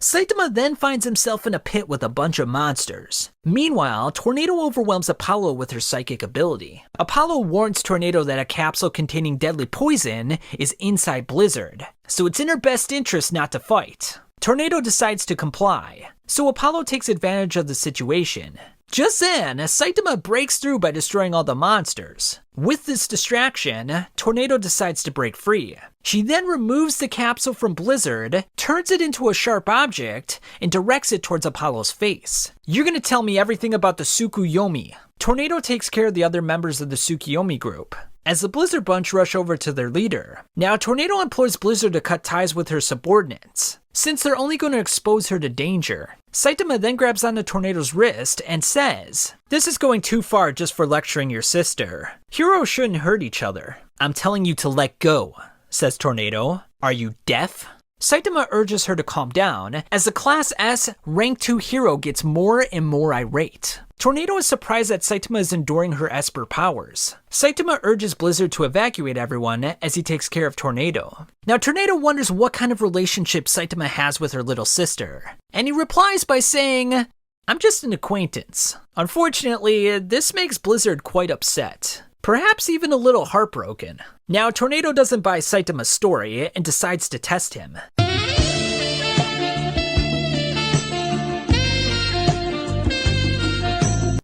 Saitama then finds himself in a pit with a bunch of monsters. Meanwhile, Tornado overwhelms Apollo with her psychic ability. Apollo warns Tornado that a capsule containing deadly poison is inside Blizzard, so it's in her best interest not to fight. Tornado decides to comply, so Apollo takes advantage of the situation. Just then, Saitama breaks through by destroying all the monsters. With this distraction, Tornado decides to break free. She then removes the capsule from Blizzard, turns it into a sharp object, and directs it towards Apollo's face. You're gonna tell me everything about the Tsukuyomi. Tornado takes care of the other members of the Tsukuyomi group, as the Blizzard bunch rush over to their leader. Now, Tornado implores Blizzard to cut ties with her subordinates, since they're only going to expose her to danger. Saitama then grabs onto Tornado's wrist and says, "This is going too far just for lecturing your sister. Heroes shouldn't hurt each other. I'm telling you to let go," says Tornado. "Are you deaf?" Saitama urges her to calm down, as the Class S Rank 2 hero gets more and more irate. Tornado is surprised that Saitama is enduring her Esper powers. Saitama urges Blizzard to evacuate everyone as he takes care of Tornado. Now Tornado wonders what kind of relationship Saitama has with her little sister, and he replies by saying, "I'm just an acquaintance." Unfortunately, this makes Blizzard quite upset, perhaps even a little heartbroken. Now Tornado doesn't buy Saitama's story and decides to test him.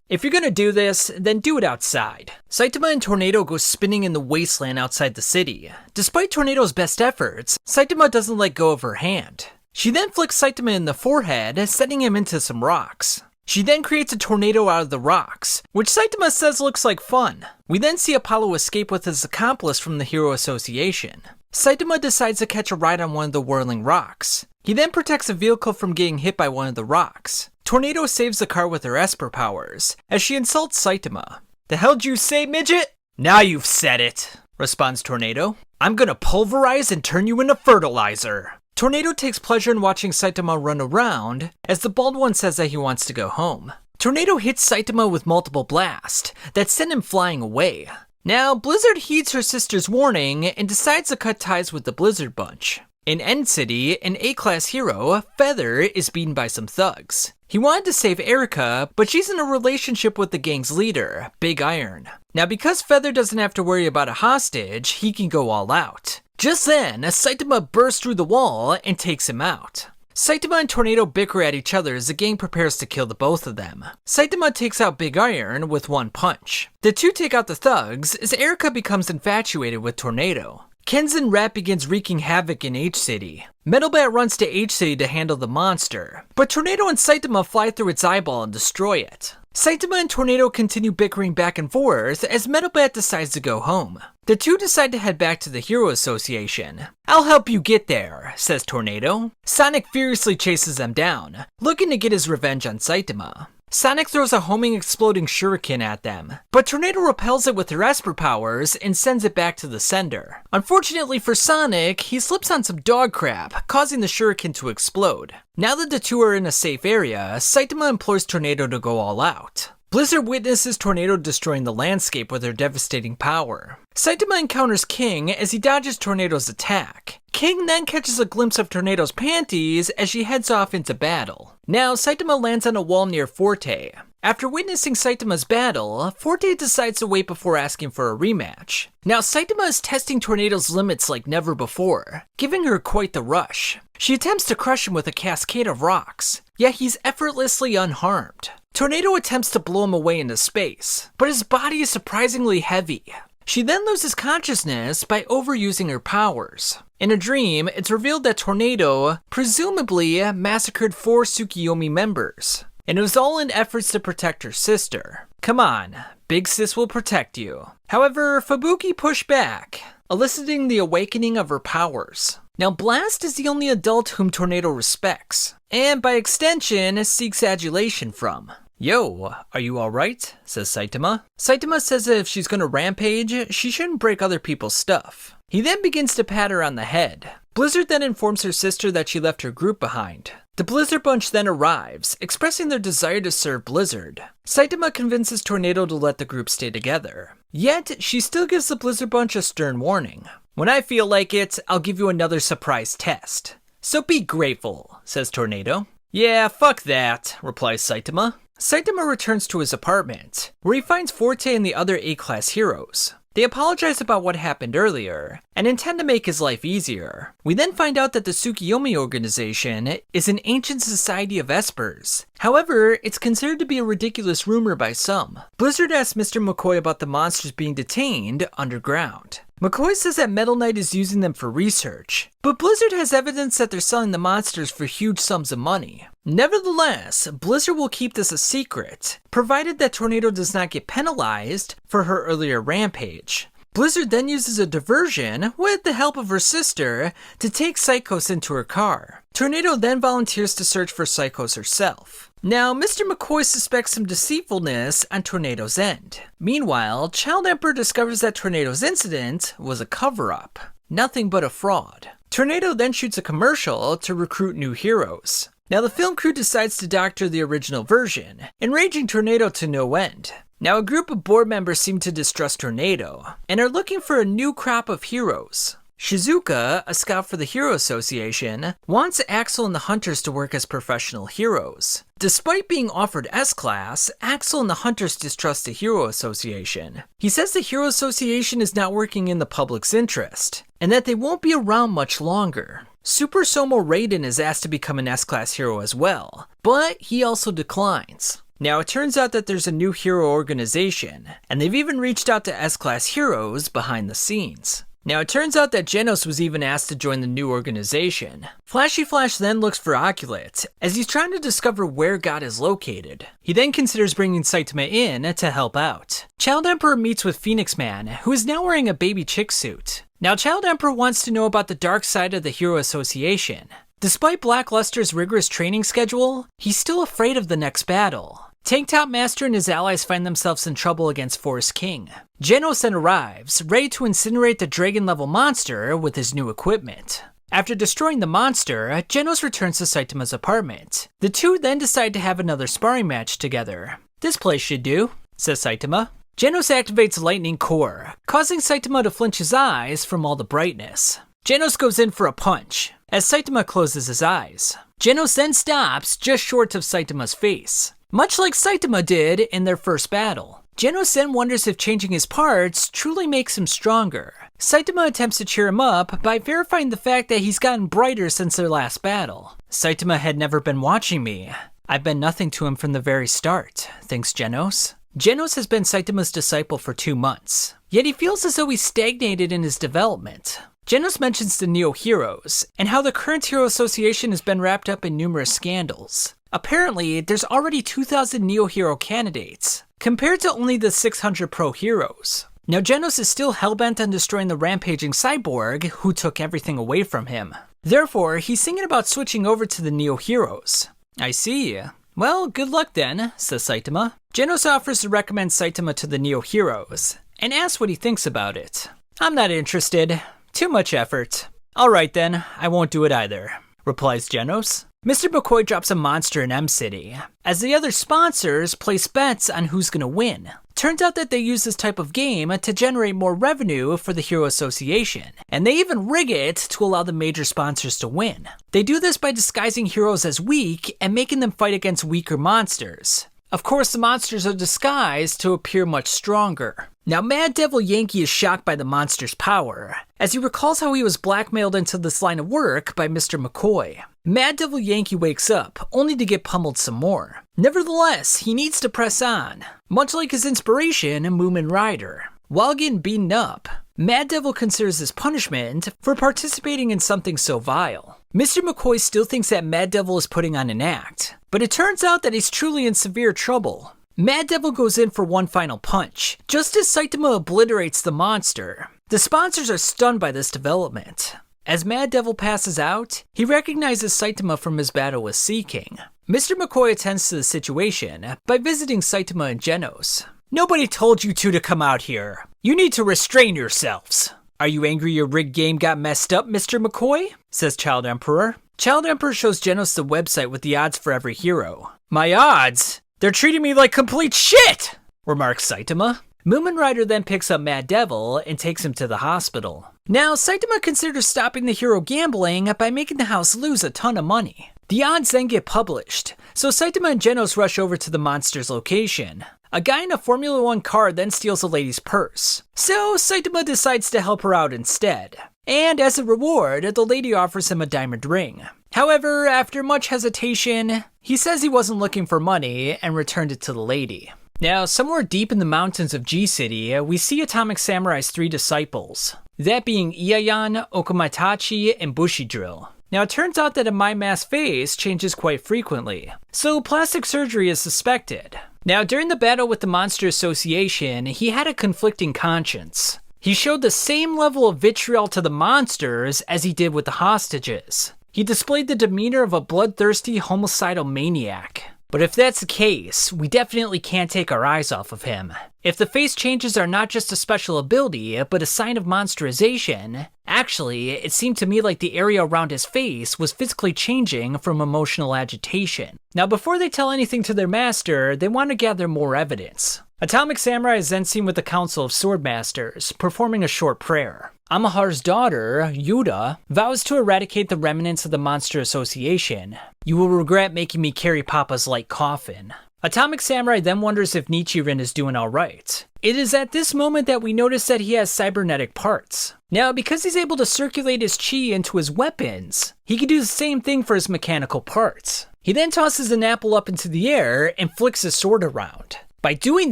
If you're gonna do this, then do it outside. Saitama and Tornado go spinning in the wasteland outside the city. Despite Tornado's best efforts, Saitama doesn't let go of her hand. She then flicks Saitama in the forehead, sending him into some rocks. She then creates a tornado out of the rocks, which Saitama says looks like fun. We then see Apollo escape with his accomplice from the Hero Association. Saitama decides to catch a ride on one of the whirling rocks. He then protects a vehicle from getting hit by one of the rocks. Tornado saves the car with her Esper powers, as she insults Saitama. "The hell'd you say, midget?" "Now you've said it," responds Tornado. "I'm gonna pulverize and turn you into fertilizer." Tornado takes pleasure in watching Saitama run around, as the bald one says that he wants to go home. Tornado hits Saitama with multiple blasts that send him flying away. Now, Blizzard heeds her sister's warning and decides to cut ties with the Blizzard bunch. In End City, an A-Class hero, Feather, is beaten by some thugs. He wanted to save Erica, but she's in a relationship with the gang's leader, Big Iron. Now, because Feather doesn't have to worry about a hostage, he can go all out. Just then, Saitama bursts through the wall and takes him out. Saitama and Tornado bicker at each other as the gang prepares to kill the both of them. Saitama takes out Big Iron with one punch. The two take out the thugs as Erica becomes infatuated with Tornado. Kenzen Rat begins wreaking havoc in H-City. Metalbat runs to H-City to handle the monster, but Tornado and Saitama fly through its eyeball and destroy it. Saitama and Tornado continue bickering back and forth as Metalbat decides to go home. The two decide to head back to the Heroes Association. "I'll help you get there," says Tornado. Sonic furiously chases them down, looking to get his revenge on Saitama. Sonic throws a homing exploding shuriken at them, but Tornado repels it with her Esper powers and sends it back to the sender. Unfortunately for Sonic, he slips on some dog crap, causing the shuriken to explode. Now that the two are in a safe area, Saitama implores Tornado to go all out. Blizzard witnesses Tornado destroying the landscape with her devastating power. Saitama encounters King as he dodges Tornado's attack. King then catches a glimpse of Tornado's panties as she heads off into battle. Now, Saitama lands on a wall near Forte. After witnessing Saitama's battle, Forte decides to wait before asking for a rematch. Now, Saitama is testing Tornado's limits like never before, giving her quite the rush. She attempts to crush him with a cascade of rocks, yet he's effortlessly unharmed. Tornado attempts to blow him away into space, but his body is surprisingly heavy. She then loses consciousness by overusing her powers. In a dream, it's revealed that Tornado presumably massacred 4 Tsukiyomi members, and it was all in efforts to protect her sister. Come on, Big Sis will protect you. However, Fubuki pushed back, eliciting the awakening of her powers. Now, Blast is the only adult whom Tornado respects, and by extension, seeks adulation from. "Yo, are you alright?" says Saitama. Saitama says that if she's gonna rampage, she shouldn't break other people's stuff. He then begins to pat her on the head. Blizzard then informs her sister that she left her group behind. The Blizzard Bunch then arrives, expressing their desire to serve Blizzard. Saitama convinces Tornado to let the group stay together. Yet, she still gives the Blizzard Bunch a stern warning. "When I feel like it, I'll give you another surprise test. So be grateful," says Tornado. "Yeah, fuck that," replies Saitama. Saitama returns to his apartment, where he finds Forte and the other A-class heroes. They apologize about what happened earlier, and intend to make his life easier. We then find out that the Tsukiyomi organization is an ancient society of espers. However, it's considered to be a ridiculous rumor by some. Blizzard asks Mr. McCoy about the monsters being detained underground. McCoy says that Metal Knight is using them for research, but Blizzard has evidence that they're selling the monsters for huge sums of money. Nevertheless, Blizzard will keep this a secret, provided that Tornado does not get penalized for her earlier rampage. Blizzard then uses a diversion, with the help of her sister, to take Psychos into her car. Tornado then volunteers to search for Psychos herself. Now, Mr. McCoy suspects some deceitfulness on Tornado's end. Meanwhile, Child Emperor discovers that Tornado's incident was a cover-up, nothing but a fraud. Tornado then shoots a commercial to recruit new heroes. Now, the film crew decides to doctor the original version, enraging Tornado to no end. Now, a group of board members seem to distrust Tornado, and are looking for a new crop of heroes. Shizuka, a scout for the Hero Association, wants Axel and the Hunters to work as professional heroes. Despite being offered S-Class, Axel and the Hunters distrust the Hero Association. He says the Hero Association is not working in the public's interest, and that they won't be around much longer. Super Somo Raiden is asked to become an S-Class hero as well, but he also declines. Now, it turns out that there's a new hero organization, and they've even reached out to S-Class heroes behind the scenes. Now, it turns out that Genos was even asked to join the new organization. Flashy Flash then looks for Oculate, as he's trying to discover where God is located. He then considers bringing Saitama in to help out. Child Emperor meets with Phoenix Man, who is now wearing a baby chick suit. Now, Child Emperor wants to know about the dark side of the Hero Association. Despite Black Luster's rigorous training schedule, he's still afraid of the next battle. Tank Top Master and his allies find themselves in trouble against Forest King. Genos then arrives, ready to incinerate the dragon-level monster with his new equipment. After destroying the monster, Genos returns to Saitama's apartment. The two then decide to have another sparring match together. "This place should do," says Saitama. Genos activates Lightning Core, causing Saitama to flinch his eyes from all the brightness. Genos goes in for a punch, as Saitama closes his eyes. Genos then stops just short of Saitama's face, much like Saitama did in their first battle. Genos then wonders if changing his parts truly makes him stronger. Saitama attempts to cheer him up by verifying the fact that he's gotten brighter since their last battle. "Saitama had never been watching me. I've been nothing to him from the very start," thinks Genos. Genos has been Saitama's disciple for 2 months, yet he feels as though he's stagnated in his development. Genos mentions the Neo Heroes, and how the current Hero Association has been wrapped up in numerous scandals. Apparently, there's already 2,000 Neo Hero candidates, compared to only the 600 Pro Heroes. Now Genos is still hellbent on destroying the rampaging cyborg who took everything away from him. Therefore, he's thinking about switching over to the Neo Heroes. I see. Well, good luck then, says Saitama. Genos offers to recommend Saitama to the Neo Heroes, and asks what he thinks about it. I'm not interested. Too much effort. Alright then, I won't do it either, replies Genos. Mr. McCoy drops a monster in M City, as the other sponsors place bets on who's gonna win. Turns out that they use this type of game to generate more revenue for the Hero Association, and they even rig it to allow the major sponsors to win. They do this by disguising heroes as weak and making them fight against weaker monsters. Of course, the monsters are disguised to appear much stronger. Now, Mad Devil Yankee is shocked by the monster's power, as he recalls how he was blackmailed into this line of work by Mr. McCoy. Mad Devil Yankee wakes up, only to get pummeled some more. Nevertheless, he needs to press on, much like his inspiration, Moomin Rider. While getting beaten up, Mad Devil considers his punishment for participating in something so vile. Mr. McCoy still thinks that Mad Devil is putting on an act, but it turns out that he's truly in severe trouble. Mad Devil goes in for one final punch, just as Saitama obliterates the monster. The sponsors are stunned by this development. As Mad Devil passes out, he recognizes Saitama from his battle with Sea King. Mr. McCoy attends to the situation by visiting Saitama and Genos. Nobody told you two to come out here. You need to restrain yourselves. Are you angry your rigged game got messed up, Mr. McCoy? Says Child Emperor. Child Emperor shows Genos the website with the odds for every hero. My odds? They're treating me like complete shit, remarks Saitama. Moomin Rider then picks up Mad Devil and takes him to the hospital. Now, Saitama considers stopping the hero gambling by making the house lose a ton of money. The odds then get published, so Saitama and Genos rush over to the monster's location. A guy in a Formula 1 car then steals a lady's purse, so Saitama decides to help her out instead. And as a reward, the lady offers him a diamond ring. However, after much hesitation, he says he wasn't looking for money and returned it to the lady. Now, somewhere deep in the mountains of G-City, we see Atomic Samurai's three disciples, that being Iayan, Okamatachi, and Bushidrill. Now, it turns out that a My Mask face changes quite frequently, so plastic surgery is suspected. Now, during the battle with the Monster Association, he had a conflicting conscience. He showed the same level of vitriol to the monsters as he did with the hostages. He displayed the demeanor of a bloodthirsty homicidal maniac. But if that's the case, we definitely can't take our eyes off of him. If the face changes are not just a special ability, but a sign of monsterization, actually, it seemed to me like the area around his face was physically changing from emotional agitation. Now, before they tell anything to their master, they want to gather more evidence. Atomic Samurai is then seen with the Council of Swordmasters, performing a short prayer. Amahar's daughter, Yuda, vows to eradicate the remnants of the Monster Association. You will regret making me carry Papa's light coffin. Atomic Samurai then wonders if Nichiren is doing alright. It is at this moment that we notice that he has cybernetic parts. Now, because he's able to circulate his chi into his weapons, he can do the same thing for his mechanical parts. He then tosses an apple up into the air and flicks his sword around. By doing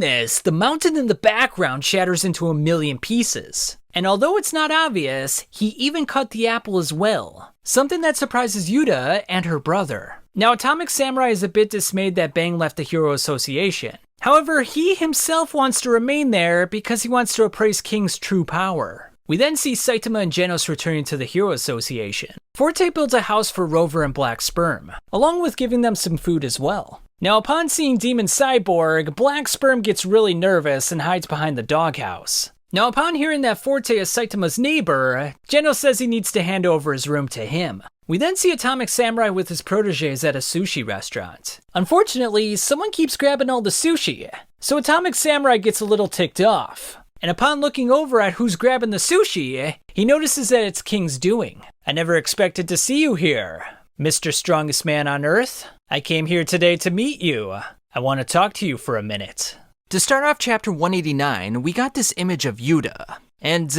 this, the mountain in the background shatters into a million pieces. And although it's not obvious, he even cut the apple as well, something that surprises Yuda and her brother. Now, Atomic Samurai is a bit dismayed that Bang left the Hero Association. However, he himself wants to remain there because he wants to appraise King's true power. We then see Saitama and Genos returning to the Hero Association. Forte builds a house for Rover and Black Sperm, along with giving them some food as well. Now, upon seeing Demon Cyborg, Black Sperm gets really nervous and hides behind the doghouse. Now, upon hearing that Forte is Saitama's neighbor, Genos says he needs to hand over his room to him. We then see Atomic Samurai with his proteges at a sushi restaurant. Unfortunately, someone keeps grabbing all the sushi, so Atomic Samurai gets a little ticked off. And upon looking over at who's grabbing the sushi, he notices that it's King's doing. I never expected to see you here, Mr. Strongest Man on Earth. I came here today to meet you. I want to talk to you for a minute. To start off chapter 189, we got this image of Yuda. And,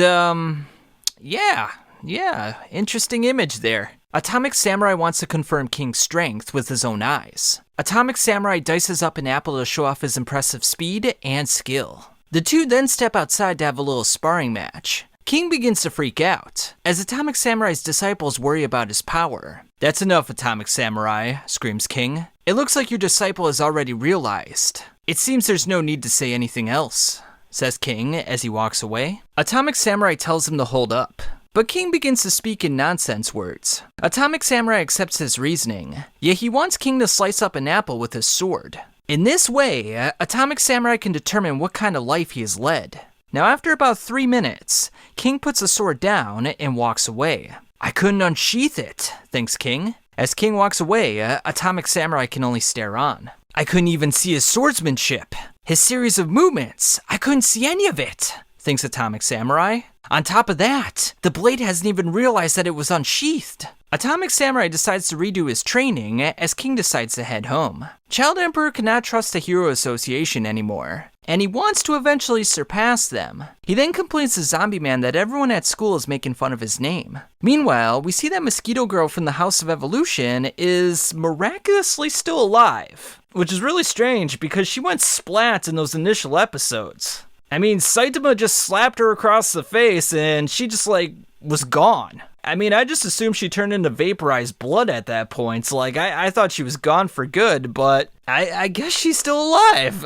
yeah, interesting image there. Atomic Samurai wants to confirm King's strength with his own eyes. Atomic Samurai dices up an apple to show off his impressive speed and skill. The two then step outside to have a little sparring match. King begins to freak out, as Atomic Samurai's disciples worry about his power. "That's enough, Atomic Samurai," screams King. "It looks like your disciple has already realized. It seems there's no need to say anything else," says King as he walks away. Atomic Samurai tells him to hold up, but King begins to speak in nonsense words. Atomic Samurai accepts his reasoning, yet he wants King to slice up an apple with his sword. In this way, Atomic Samurai can determine what kind of life he has led. Now after about 3 minutes, King puts the sword down and walks away. "I couldn't unsheath it," thinks King. As King walks away, Atomic Samurai can only stare on. "I couldn't even see his swordsmanship. His series of movements, I couldn't see any of it," thinks Atomic Samurai. On top of that, the blade hasn't even realized that it was unsheathed. Atomic Samurai decides to redo his training as King decides to head home. Child Emperor cannot trust the Hero Association anymore, and he wants to eventually surpass them. He then complains to Zombie Man that everyone at school is making fun of his name. Meanwhile, we see that Mosquito Girl from the House of Evolution is miraculously still alive, which is really strange because she went splat in those initial episodes. I mean, Saitama just slapped her across the face and she just was gone. I mean, I just assumed she turned into vaporized blood at that point. So, I thought she was gone for good, but I guess she's still alive.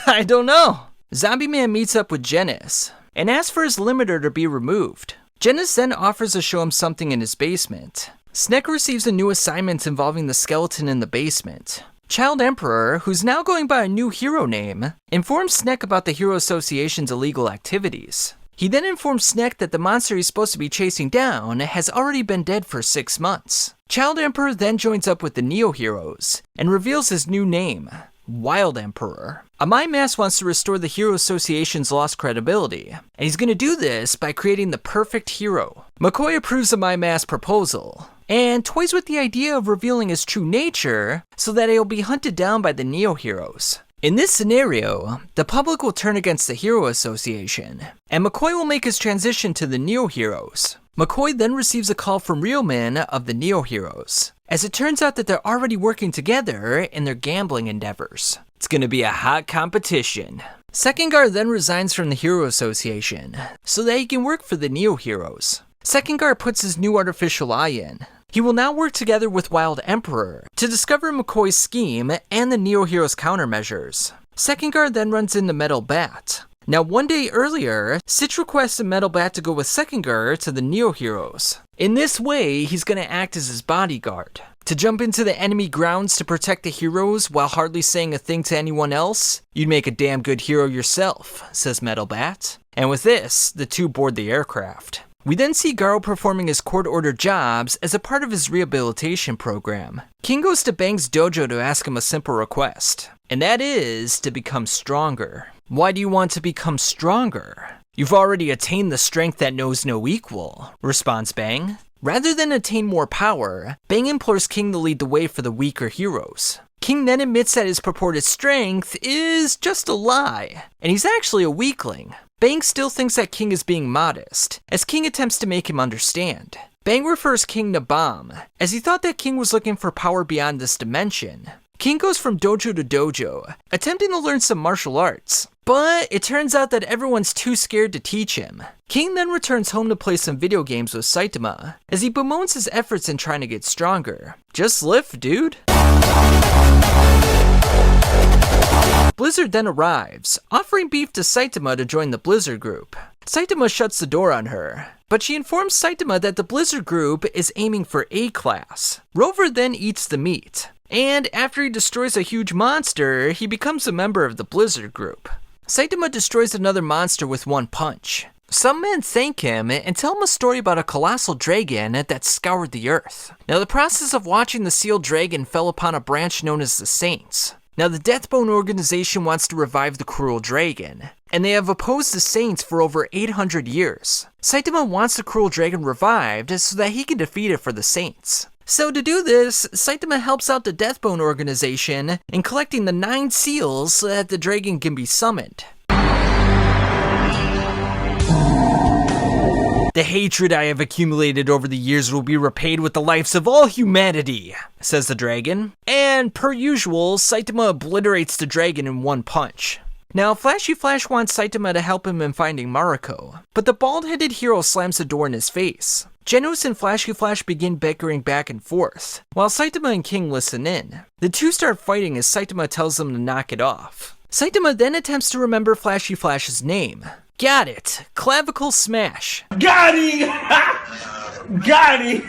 I don't know. Zombie Man meets up with Genis and asks for his limiter to be removed. Genis then offers to show him something in his basement. Snek receives a new assignment involving the skeleton in the basement. Child Emperor, who's now going by a new hero name, informs Snek about the Hero Association's illegal activities. He then informs Snek that the monster he's supposed to be chasing down has already been dead for 6 months. Child Emperor then joins up with the Neo-Heroes and reveals his new name, Wild Emperor. A Mai Mask wants to restore the Hero Association's lost credibility, and he's going to do this by creating the perfect hero. McCoy approves of Mai Mask's proposal, and toys with the idea of revealing his true nature so that he'll be hunted down by the Neo-Heroes. In this scenario, the public will turn against the Hero Association, and McCoy will make his transition to the Neo-Heroes. McCoy then receives a call from Realman of the Neo-Heroes, as it turns out that they're already working together in their gambling endeavors. It's gonna be a hot competition. Second Guard then resigns from the Hero Association, so that he can work for the Neo-Heroes. Second Guard puts his new artificial eye in. He will now work together with Wild Emperor to discover McCoy's scheme and the Neo-Heroes' countermeasures. Second Guard then runs into Metal Bat. Now, one day earlier, Sitch requested Metal Bat to go with Second Guard to the Neo-Heroes. In this way, he's going to act as his bodyguard. To jump into the enemy grounds to protect the heroes while hardly saying a thing to anyone else? You'd make a damn good hero yourself, says Metal Bat. And with this, the two board the aircraft. We then see Garo performing his court-ordered jobs as a part of his rehabilitation program. King goes to Bang's dojo to ask him a simple request, and that is to become stronger. Why do you want to become stronger? You've already attained the strength that knows no equal, responds Bang. Rather than attain more power, Bang implores King to lead the way for the weaker heroes. King then admits that his purported strength is just a lie, and he's actually a weakling. Bang still thinks that King is being modest, as King attempts to make him understand. Bang refers King to Bomb, as he thought that King was looking for power beyond this dimension. King goes from dojo to dojo, attempting to learn some martial arts, but it turns out that everyone's too scared to teach him. King then returns home to play some video games with Saitama, as he bemoans his efforts in trying to get stronger. Just lift, dude. Blizzard then arrives, offering beef to Saitama to join the Blizzard group. Saitama shuts the door on her, but she informs Saitama that the Blizzard group is aiming for A class. Rover then eats the meat, and after he destroys a huge monster, he becomes a member of the Blizzard group. Saitama destroys another monster with one punch. Some men thank him and tell him a story about a colossal dragon that scoured the earth. Now, the process of watching the sealed dragon fell upon a branch known as the Saints. Now, the Deathbone organization wants to revive the cruel dragon, and they have opposed the Saints for over 800 years. Saitama wants the cruel dragon revived so that he can defeat it for the Saints. So to do this, Saitama helps out the Deathbone organization in collecting the 9 seals so that the dragon can be summoned. The hatred I have accumulated over the years will be repaid with the lives of all humanity, says the dragon. And per usual, Saitama obliterates the dragon in one punch. Now, Flashy Flash wants Saitama to help him in finding Mariko, but the bald-headed hero slams the door in his face. Genos and Flashy Flash begin bickering back and forth, while Saitama and King listen in. The two start fighting as Saitama tells them to knock it off. Saitama then attempts to remember Flashy Flash's name. Got it! Clavicle Smash! Got him! Got him!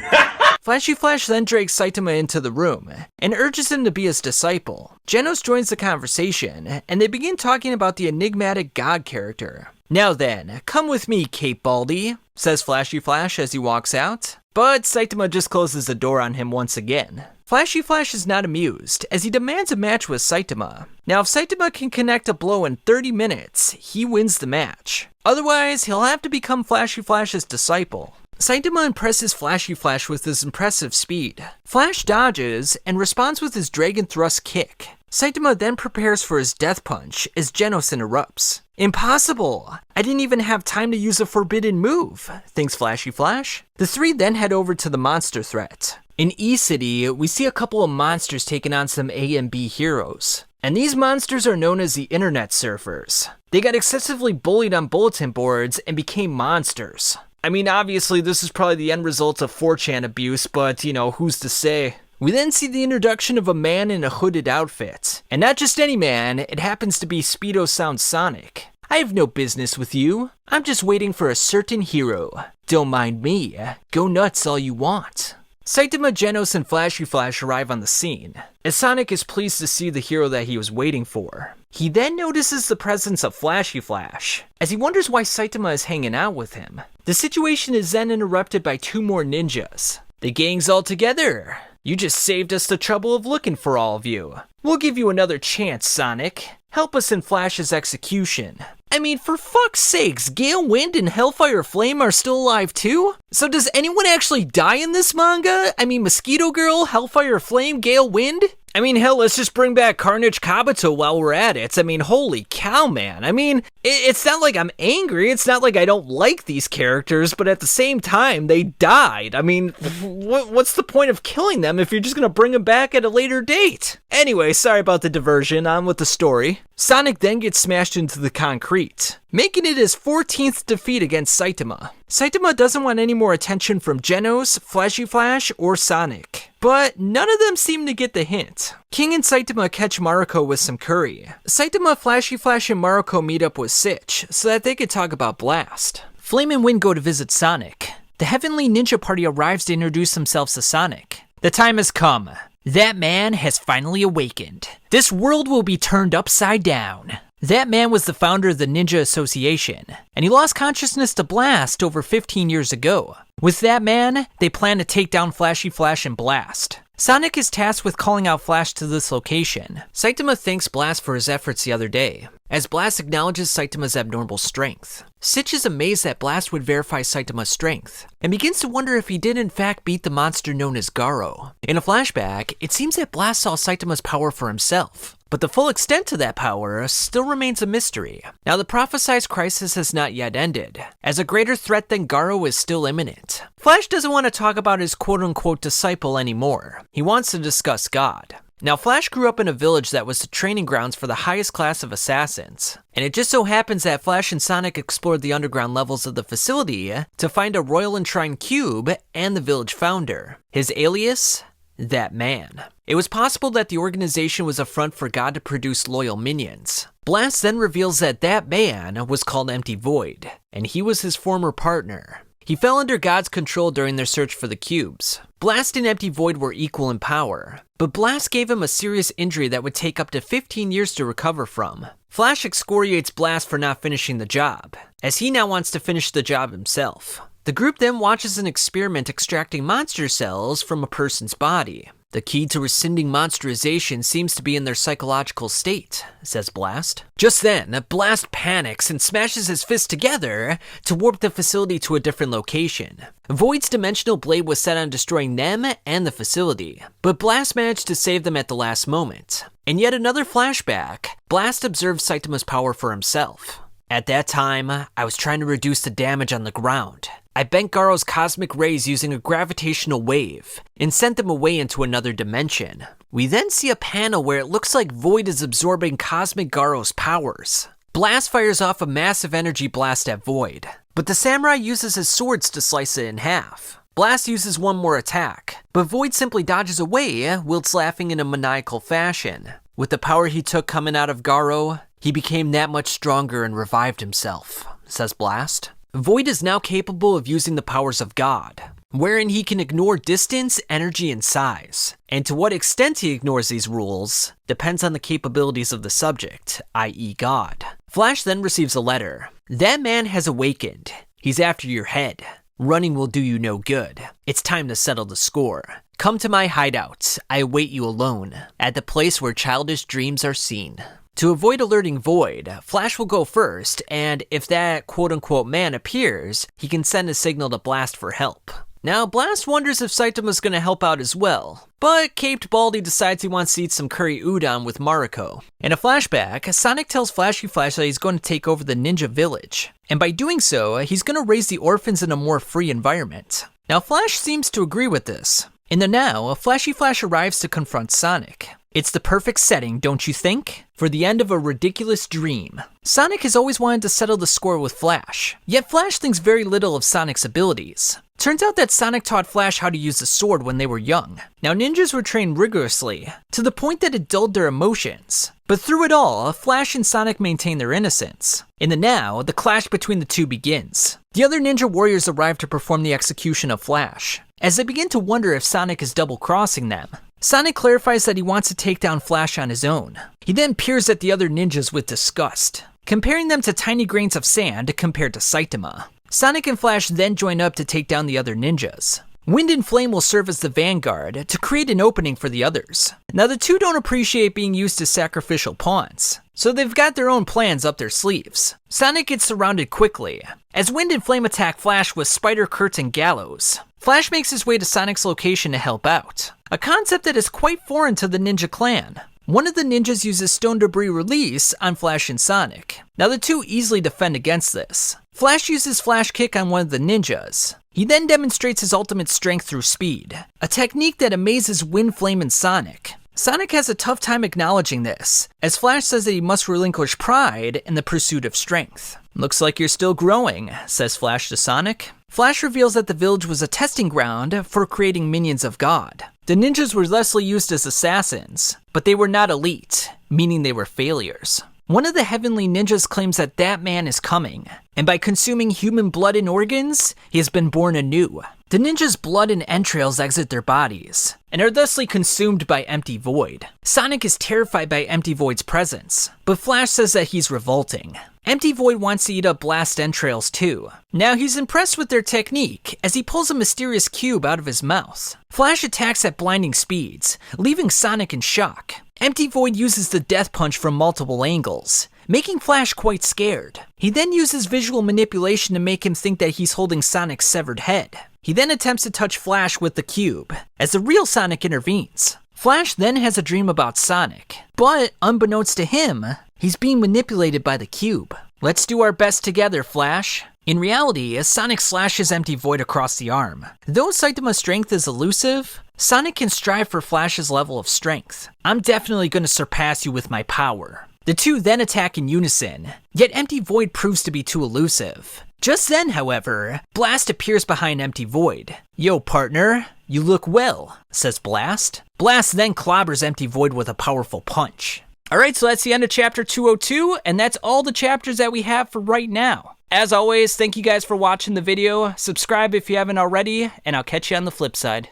Flashy Flash then drags Saitama into the room and urges him to be his disciple. Genos joins the conversation, and they begin talking about the enigmatic god character. Now then, come with me, Cape Baldy, says Flashy Flash as he walks out. But Saitama just closes the door on him once again. Flashy Flash is not amused, as he demands a match with Saitama. Now, if Saitama can connect a blow in 30 minutes, he wins the match. Otherwise, he'll have to become Flashy Flash's disciple. Saitama impresses Flashy Flash with his impressive speed. Flash dodges and responds with his Dragon Thrust kick. Saitama then prepares for his death punch as Genos interrupts. Impossible! I didn't even have time to use a forbidden move, thinks Flashy Flash. The three then head over to the monster threat. In E-City, we see a couple of monsters taking on some A and B heroes. And these monsters are known as the internet surfers. They got excessively bullied on bulletin boards and became monsters. I mean, obviously this is probably the end result of 4chan abuse, but who's to say? We then see the introduction of a man in a hooded outfit. And not just any man, it happens to be Speedo Sound Sonic. I have no business with you. I'm just waiting for a certain hero. Don't mind me. Go nuts all you want. Saitama, Genos, and Flashy Flash arrive on the scene, as Sonic is pleased to see the hero that he was waiting for. He then notices the presence of Flashy Flash, as he wonders why Saitama is hanging out with him. The situation is then interrupted by two more ninjas. The gang's all together. You just saved us the trouble of looking for all of you. We'll give you another chance, Sonic. Help us in Flash's execution. I mean, for fuck's sakes, Gale Wind and Hellfire Flame are still alive too? So does anyone actually die in this manga? I mean, Mosquito Girl, Hellfire Flame, Gale Wind? I mean, hell, let's just bring back Carnage Kabuto while we're at it. I mean, holy cow, man. I mean, it's not like I'm angry. It's not like I don't like these characters, but at the same time, they died. I mean, what's the point of killing them if you're just gonna bring them back at a later date? Anyway, sorry about the diversion. On with the story. Sonic then gets smashed into the concrete, making it his 14th defeat against Saitama. Saitama doesn't want any more attention from Genos, Flashy Flash, or Sonic. But none of them seem to get the hint. King and Saitama catch Mariko with some curry. Saitama, Flashy Flash, and Mariko meet up with Sitch so that they could talk about Blast. Flame and Wind go to visit Sonic. The Heavenly Ninja Party arrives to introduce themselves to Sonic. The time has come. That man has finally awakened. This world will be turned upside down. That man was the founder of the Ninja Association, and he lost consciousness to Blast over 15 years ago. With that man, they plan to take down Flashy Flash and Blast. Sonic is tasked with calling out Flash to this location. Saitama thanks Blast for his efforts the other day, as Blast acknowledges Saitama's abnormal strength. Sitch is amazed that Blast would verify Saitama's strength, and begins to wonder if he did in fact beat the monster known as Garo. In a flashback, it seems that Blast saw Saitama's power for himself, but the full extent of that power still remains a mystery. Now, the prophesized crisis has not yet ended, as a greater threat than Garo is still imminent. Flash doesn't want to talk about his quote-unquote disciple anymore. He wants to discuss God. Now, Flash grew up in a village that was the training grounds for the highest class of assassins, and it just so happens that Flash and Sonic explored the underground levels of the facility to find a Royal Enshrined Cube and the village founder. His alias? That man. It was possible that the organization was a front for God to produce loyal minions. Blast then reveals that that man was called Empty Void, and he was his former partner. He fell under God's control during their search for the cubes. Blast and Empty Void were equal in power, but Blast gave him a serious injury that would take up to 15 years to recover from. Flash excoriates Blast for not finishing the job, as he now wants to finish the job himself. The group then watches an experiment extracting monster cells from a person's body. The key to rescinding monsterization seems to be in their psychological state, says Blast. Just then, Blast panics and smashes his fists together to warp the facility to a different location. Void's dimensional blade was set on destroying them and the facility, but Blast managed to save them at the last moment. In yet another flashback, Blast observed Saitama's power for himself. At that time, I was trying to reduce the damage on the ground. I bent Garo's cosmic rays using a gravitational wave and sent them away into another dimension. We then see a panel where it looks like Void is absorbing Cosmic Garo's powers. Blast fires off a massive energy blast at Void, but the samurai uses his swords to slice it in half. Blast uses one more attack, but Void simply dodges away, whilst laughing in a maniacal fashion. With the power he took coming out of Garo, he became that much stronger and revived himself, says Blast. Void is now capable of using the powers of God, wherein he can ignore distance, energy, and size. And to what extent he ignores these rules depends on the capabilities of the subject, i.e. God. Flash then receives a letter. That man has awakened. He's after your head. Running will do you no good. It's time to settle the score. Come to my hideout. I await you alone, at the place where childish dreams are seen. To avoid alerting Void, Flash will go first, and if that quote-unquote man appears, he can send a signal to Blast for help. Now, Blast wonders if Saitama's gonna help out as well, but Caped Baldy decides he wants to eat some curry udon with Mariko. In a flashback, Sonic tells Flashy Flash that he's going to take over the ninja village, and by doing so, he's gonna raise the orphans in a more free environment. Now, Flash seems to agree with this. In the now, Flashy Flash arrives to confront Sonic. It's the perfect setting, don't you think? For the end of a ridiculous dream. Sonic has always wanted to settle the score with Flash, yet Flash thinks very little of Sonic's abilities. Turns out that Sonic taught Flash how to use a sword when they were young. Now, ninjas were trained rigorously, to the point that it dulled their emotions. But through it all, Flash and Sonic maintain their innocence. In the now, the clash between the two begins. The other ninja warriors arrive to perform the execution of Flash, as they begin to wonder if Sonic is double-crossing them. Sonic clarifies that he wants to take down Flash on his own. He then peers at the other ninjas with disgust, comparing them to tiny grains of sand compared to Saitama. Sonic and Flash then join up to take down the other ninjas. Wind and Flame will serve as the vanguard to create an opening for the others. Now, the two don't appreciate being used as sacrificial pawns, so they've got their own plans up their sleeves. Sonic gets surrounded quickly, as Wind and Flame attack Flash with Spider Curtain Gallows. Flash makes his way to Sonic's location to help out, a concept that is quite foreign to the ninja clan. One of the ninjas uses Stone Debris Release on Flash and Sonic. Now, the two easily defend against this. Flash uses Flash Kick on one of the ninjas. He then demonstrates his ultimate strength through speed, a technique that amazes Wind, Flame, and Sonic. Sonic has a tough time acknowledging this, as Flash says that he must relinquish pride in the pursuit of strength. Looks like you're still growing, says Flash to Sonic. Flash reveals that the village was a testing ground for creating minions of God. The ninjas were thusly used as assassins, but they were not elite, meaning they were failures. One of the heavenly ninjas claims that that man is coming, and by consuming human blood and organs, he has been born anew. The ninjas' blood and entrails exit their bodies, and are thusly consumed by Empty Void. Sonic is terrified by Empty Void's presence, but Flash says that he's revolting. Empty Void wants to eat up Blast entrails too. Now he's impressed with their technique, as he pulls a mysterious cube out of his mouth. Flash attacks at blinding speeds, leaving Sonic in shock. Empty Void uses the Death Punch from multiple angles, making Flash quite scared. He then uses visual manipulation to make him think that he's holding Sonic's severed head. He then attempts to touch Flash with the cube, as the real Sonic intervenes. Flash then has a dream about Sonic, but unbeknownst to him, he's being manipulated by the cube. Let's do our best together, Flash. In reality, Sonic slashes Empty Void across the arm. Though Saitama's strength is elusive, Sonic can strive for Flash's level of strength. I'm definitely going to surpass you with my power. The two then attack in unison, yet Empty Void proves to be too elusive. Just then, however, Blast appears behind Empty Void. Yo, partner, you look well, says Blast. Blast then clobbers Empty Void with a powerful punch. Alright, so that's the end of chapter 202, and that's all the chapters that we have for right now. As always, thank you guys for watching the video. Subscribe if you haven't already, and I'll catch you on the flip side.